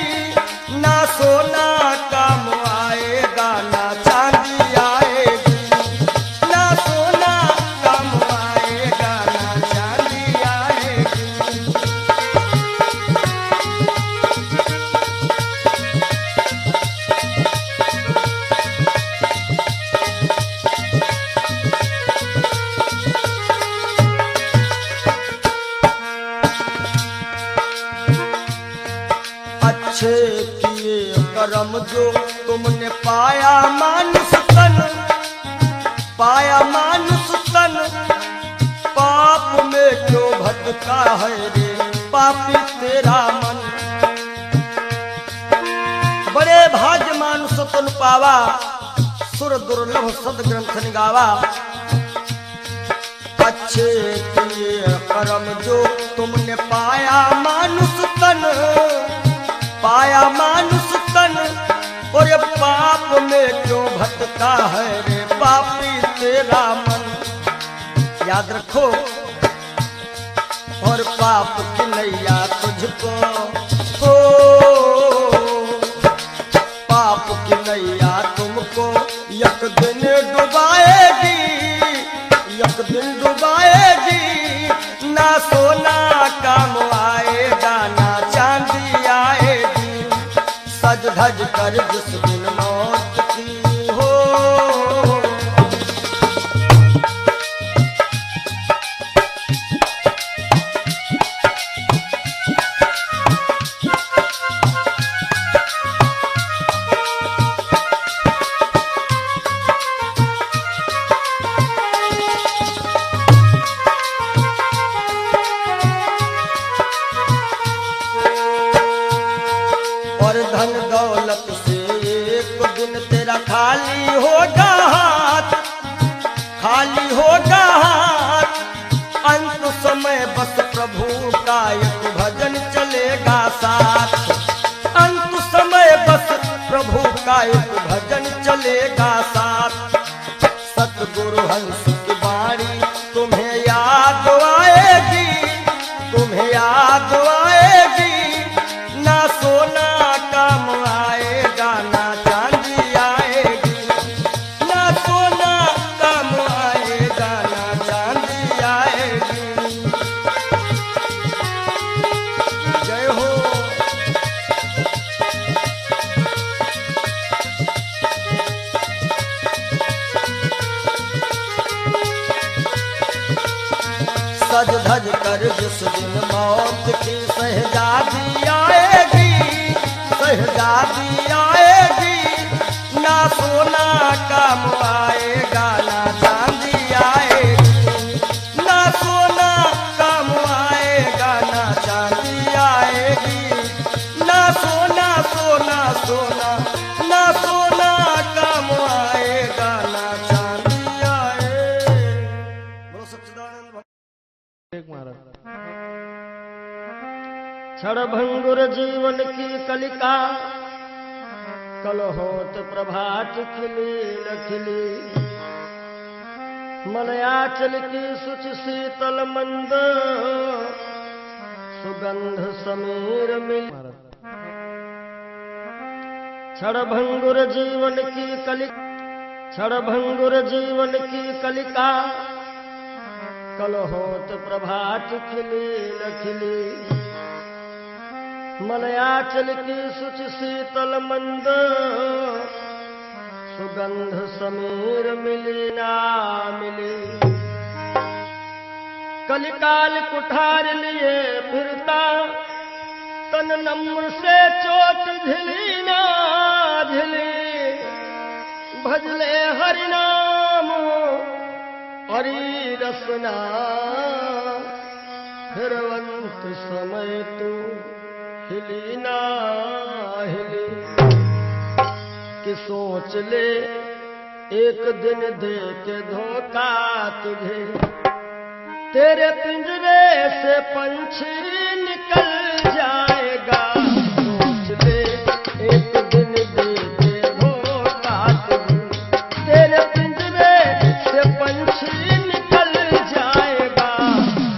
ना सोना काम आएगा ना चांदी आएगी, ना सोना काम आएगा ना चांदी आएगी। अच्छे किए कर्म जो तुमने पाया मानुष तन, पाया मानुष तन, पाप में क्यों भटका है रे पापी तेरा मन। सुतन पावा, सुर दुर्लभ सद ग्रंथ निगावा। अच्छे किए कर्म जो तुमने पाया मानुष तन, पाया मानुष तन, और ये पाप में क्यों भटका है रे पापी तेरा मन। याद रखो, और पाप की नैया तुझको हो, पाप की नैया तुमको एक दिन डुबाएगी, एक दिन डुबाएगी। ना सोना काम आएगा, ना चांदी आएगी। सज धज कर जिस दिन मौत की हो, धन दौलत से एक दिन तेरा खाली होगा हाथ, खाली होगा हाथ। अंत समय बस प्रभु का एक भजन चलेगा साथ, अंत समय बस प्रभु का एक भजन चलेगा साथ। सतगुरु हंस की बाणी तुम्हें याद आएगी, तुम्हें याद आएगी। ना सोना काम आएगा, ना चांदी आएगी। ना सोना काम आएगा, ना चांदी आएगी। जय हो। सज धज कर जिस दिन मौत की शहजादी आएगी, शहजादी आएगी। ना सोना काम आएगा, ना चांदी आएगी। ना सोना काम आएगा, ना चांदी आएगी। ना सोना सोना सोना, ना सोना काम आएगा, ना चांदी आएगी। बोलो सच्चिदानंद क्षणभंगुर जीवन की कलिका, कल होत प्रभात खिली न खिली। मलयाचल की सुच शीतल मंद, सुगंध समीर मिल। क्षणभंगुर जीवन की कलिका, क्षणभंगुर जीवन की कलिका, कल होत प्रभात खिली न खिली। मलयाचल की सुच शीतल मंद, सुगंध समीर मिली ना मिली। कलिकाल कुठार लिए फिरता, तन नम्र से चोट झिली ना झिली। भजले हरि नाम हरि रसना, फिरवंत समय तू हिली ना हिली। कि सोच ले एक दिन दे के धोखा तुझे, तेरे पिंजरे से पंछी निकल जाएगा। सोच ले एक दिन दे के धोखा तुझे, तेरे पिंजरे से पंछी निकल जाएगा।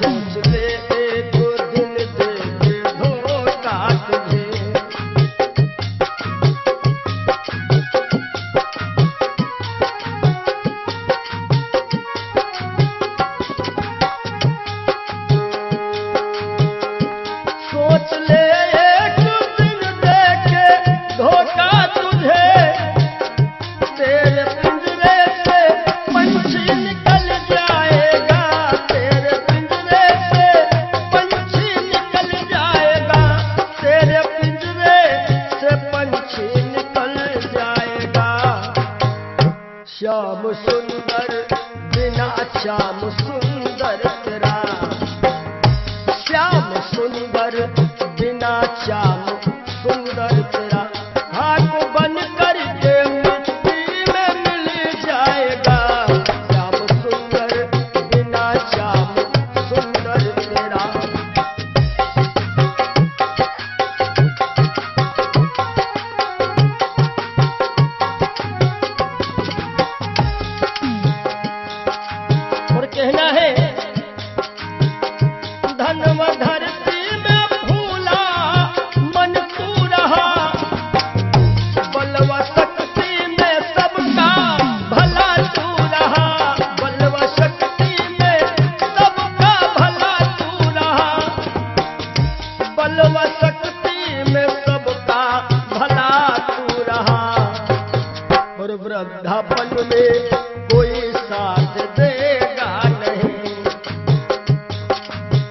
सोच ले एक दिन दे के धोखा तुझे। सोच ले एक दिन दे के धोखा तुझे, तेरे पिंजरे से पंछी निकल जाएगा। तेरे पिंजरे से पंछी निकल जाएगा। तेरे पिंजरे से पंछी निकल जाएगा। श्याम सुंदर बिना श्याम सुंदर तेरा, श्याम सुंदर बिना श्याम सुंदर तेरा। खाक बन कर के वृद्धापन में कोई साथ देगा नहीं।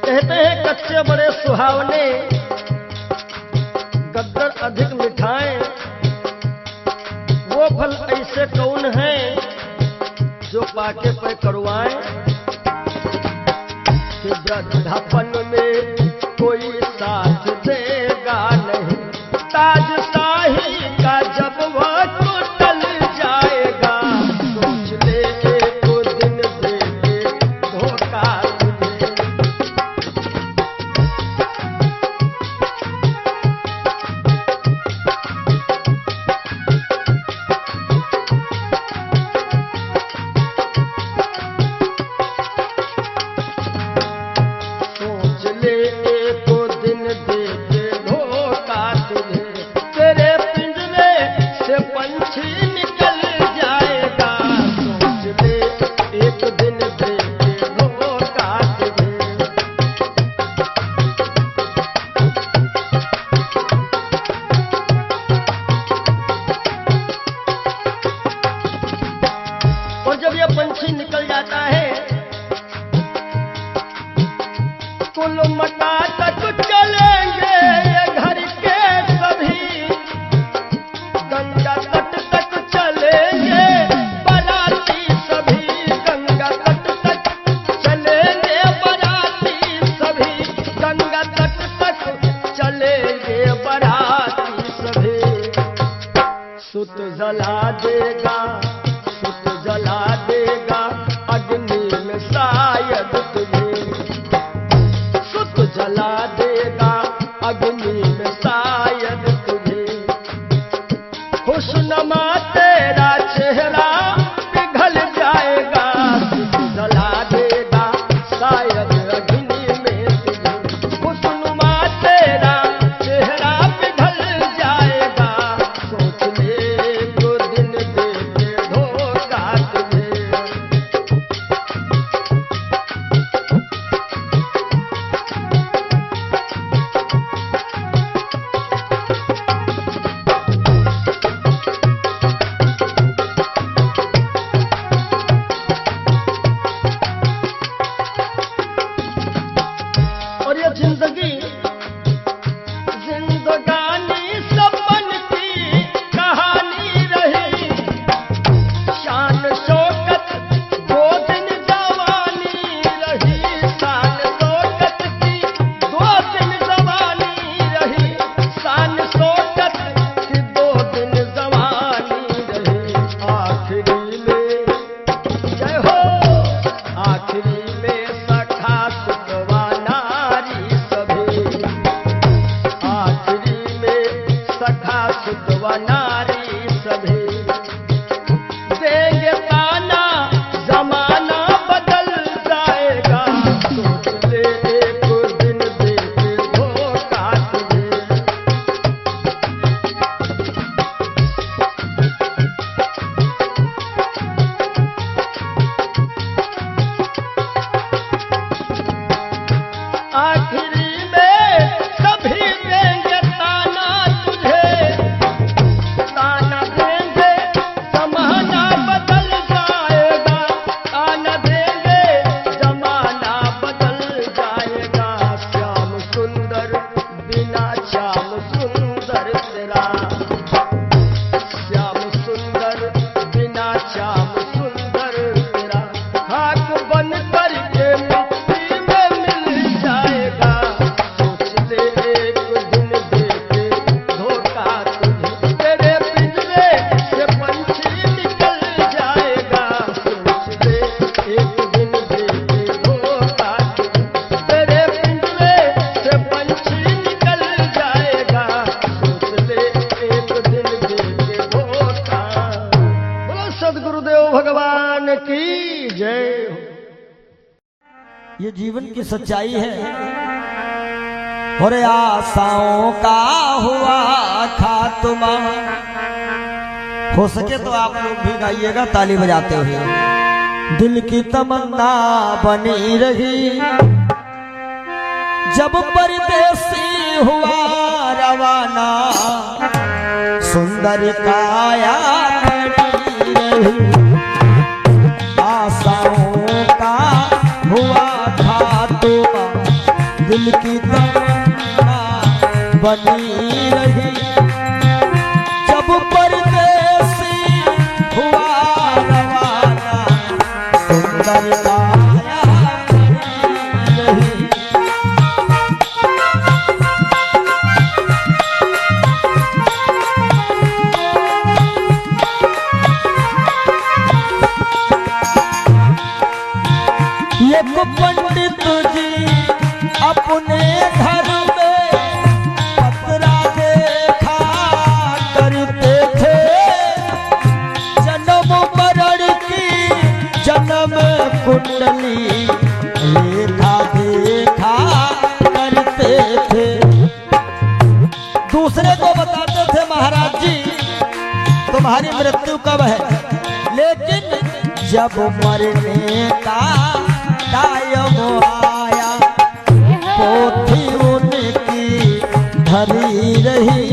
कहते हैं कच्चे बड़े सुहावने, गद्दर अधिक मिठाएं, वो फल ऐसे कौन है जो पाके पे करुआएं। कि वृद्धापन में कोई साथ देगा नहीं, ताज शाही का जब वक्त टल जाएगा, सोच ले एक दिन देंगे धोखा तुझे। सोच ले एक दिन देंगे धोखा तुझे, तेरे पिंजरे से पंछी निकल जाएगा, सोच ले एक दिन देंगे धोखा तुझे। और जब यह पंछी निकल जाता है, कुल मटा तक चलेंगे ये घर के सभी, गंगा तट तक चलेंगे बाराती सभी, गंगा तट तक चलेंगे बाराती सभी, गंगा तट तक चलेंगे बाराती सभी। सुत जला देगा, सुत जला देगा अग्नि में शायद तुझे, सुत जला देगा अग्नि में शायद तुझे। खुशनुमा तेरा चेहरा पिघल जाएगा, सुत जला देगा शायद अग्नि में तुझे। खुशनुमा तेरा चेहरा पिघल जाएगा, सोच ले एक दिन देंगे धोखा तुझे। और ये जिंदगी जिंदगानी सपन की कहानी रही, शान शौकत दो दिन जवानी रही, शान शौकत की दो दिन जवानी रही, शान शौकत की दो दिन जवानी रही। आखिरी में जय हो, आखिरी में सखा सुतवा नारी सभी, आखिरी में सखा सुतवा नारी सभी। देंगे ताना जमाना बदल जाएगा, सोच ले एक दिन देंगे धोखा तुझे। आखिरी में सभी देंगे ताना तुझे, ताना देंगे जमाना बदल जाएगा, ताना देंगे जमाना बदल जाएगा। श्याम सुंदर बिना श्याम सुंदर तेरा, श्याम सुंदर बिना श्याम सुंदर तेरा, खाक बन करके मिट्टी में मिल जाएगा, सोच ले एक दिन देंगे धोखा तुझे। तेरे पिंजरे से पंछी निकल जाएगा, सोच ले एक दिन देंगे धोखा तुझे। तेरे पिंजरे से पंछी निकल जाएगा, सोच ले एक दिन देंगे धोखा। बोलो सद्गुरुदेव भगवान की जय हो। ये जीवन की सच्चाई है। और आशाओं का हुआ खात्मा। हो सके तो आप लोग भी गाइएगा ताली बजाते हुए। दिल की तमन्ना बनी रही जब परदेसी हुआ रवाना, सुंदर काया खड़ी रही। रही। आशाओं का हुआ था तोबा, दिल की तमन्ना बनी रही। जब परदेसी हुआ रवाना, सुंदर काया बनी रही। एक पंडित जी अपने घर में पतरा देखा करते थे, जन्म मरण की जन्म कुंडली लेखा देखा करते थे। दूसरे को बताते थे महाराज जी तुम्हारी मृत्यु कब है, लेकिन जब मरने का टाइम आया पोथी उनकी धरी रही।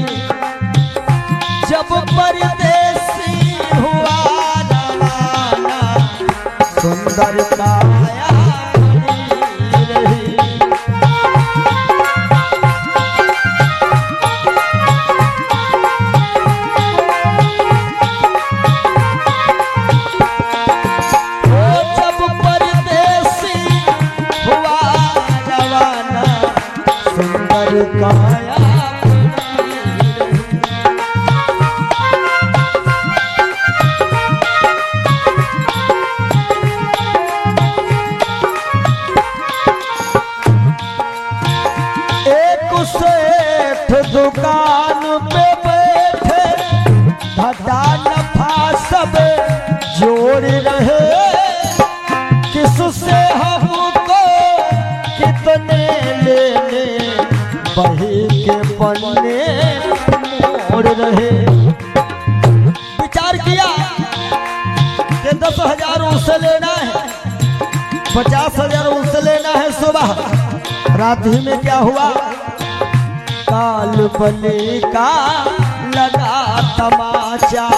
जब परदेसी हुआ रवाना, सुंदर काया बनी रही। काया एक सेठ दुकान पे बैठे, घाटा नफा सब जोड़ रहे। किससे हमको कितने लेने, बही के पन्ने मोड़ रहे। विचार किया कि 10,000 उससे लेना है, 50,000 उससे लेना है। सुबह रात ही में क्या हुआ, काल बली का लगा तमाचा,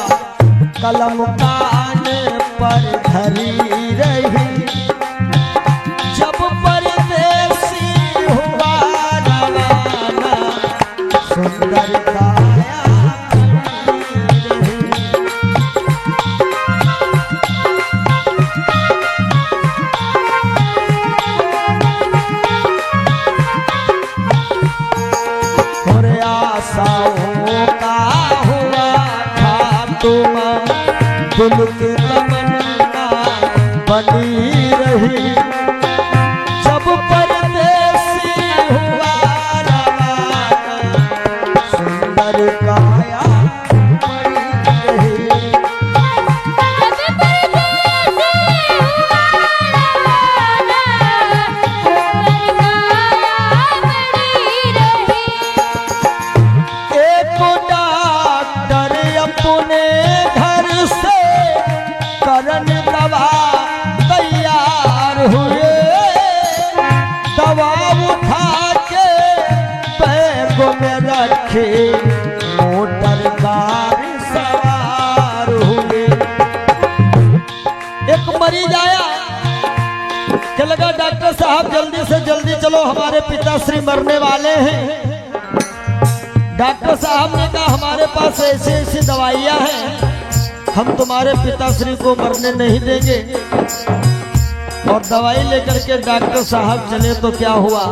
कलम कान पर धरी रही। जब परदेसी हुआ रवाना, सुंदर काया बनी रही। और आशाओं का हुआ था तुम, दिल की तमन्ना बनी रही। जब परदेसी हुआ रवाना, सुंदर काया बनी रही। एक डॉक्टर अपने घर से करन दवा तैयार हुए। दवा उठा के बैग में रखे, मोटर कार सवार हुए। एक मरीज आया कि लगा डॉक्टर साहब जल्दी से जल्दी चलो, हमारे पिताश्री मरने वाले हैं। डॉक्टर साहब ने कहा हमारे पास ऐसी ऐसी दवाइयां हैं, हम तुम्हारे पिताश्री को मरने नहीं देंगे। और दवाई लेकर के डॉक्टर साहब चले तो क्या हुआ,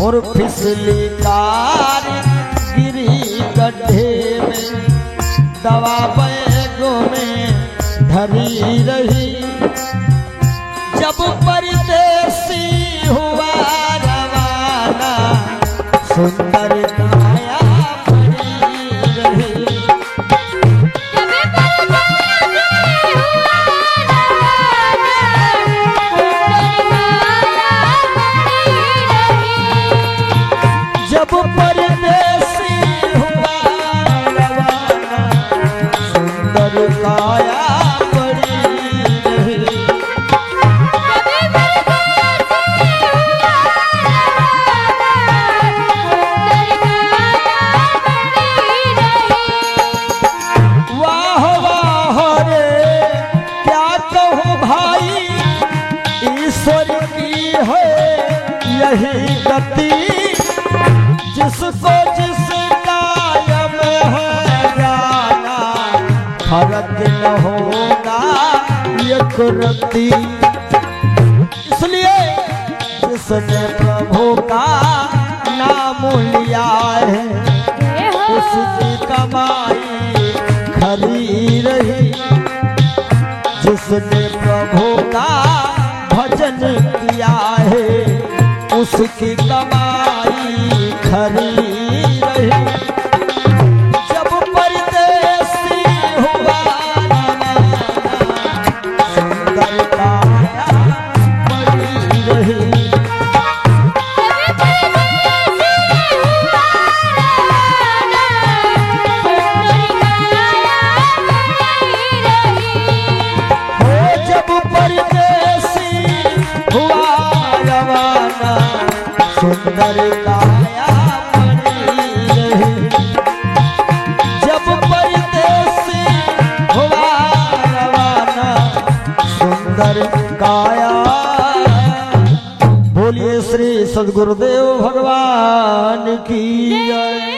और फिसली कार गिरी गड्ढे में, दवा बैगों में धरी रही। जब परदेसी हुआ रवाना, सुंदर काया बनी रही। जब परदेसी हुआ रवाना, सुंदर काया बनी रही गति, जिसको जिस कायम है जाना, फर्क न होगा एक रत्ती। इसलिए जिसने प्रभु का नाम लिया है, जय हो उसकी कमाई खरी रही। जिसने प्रभु का भजन किया है, उसकी कमाई खरी रही। जब परदेसी हुआ सुंदर काया बड़ी रही। सुंदर काया बनी रही। जब परदेसी हुआ रवाना, सुंदर काया। बोलिए श्री सद्गुरुदेव भगवान की जय।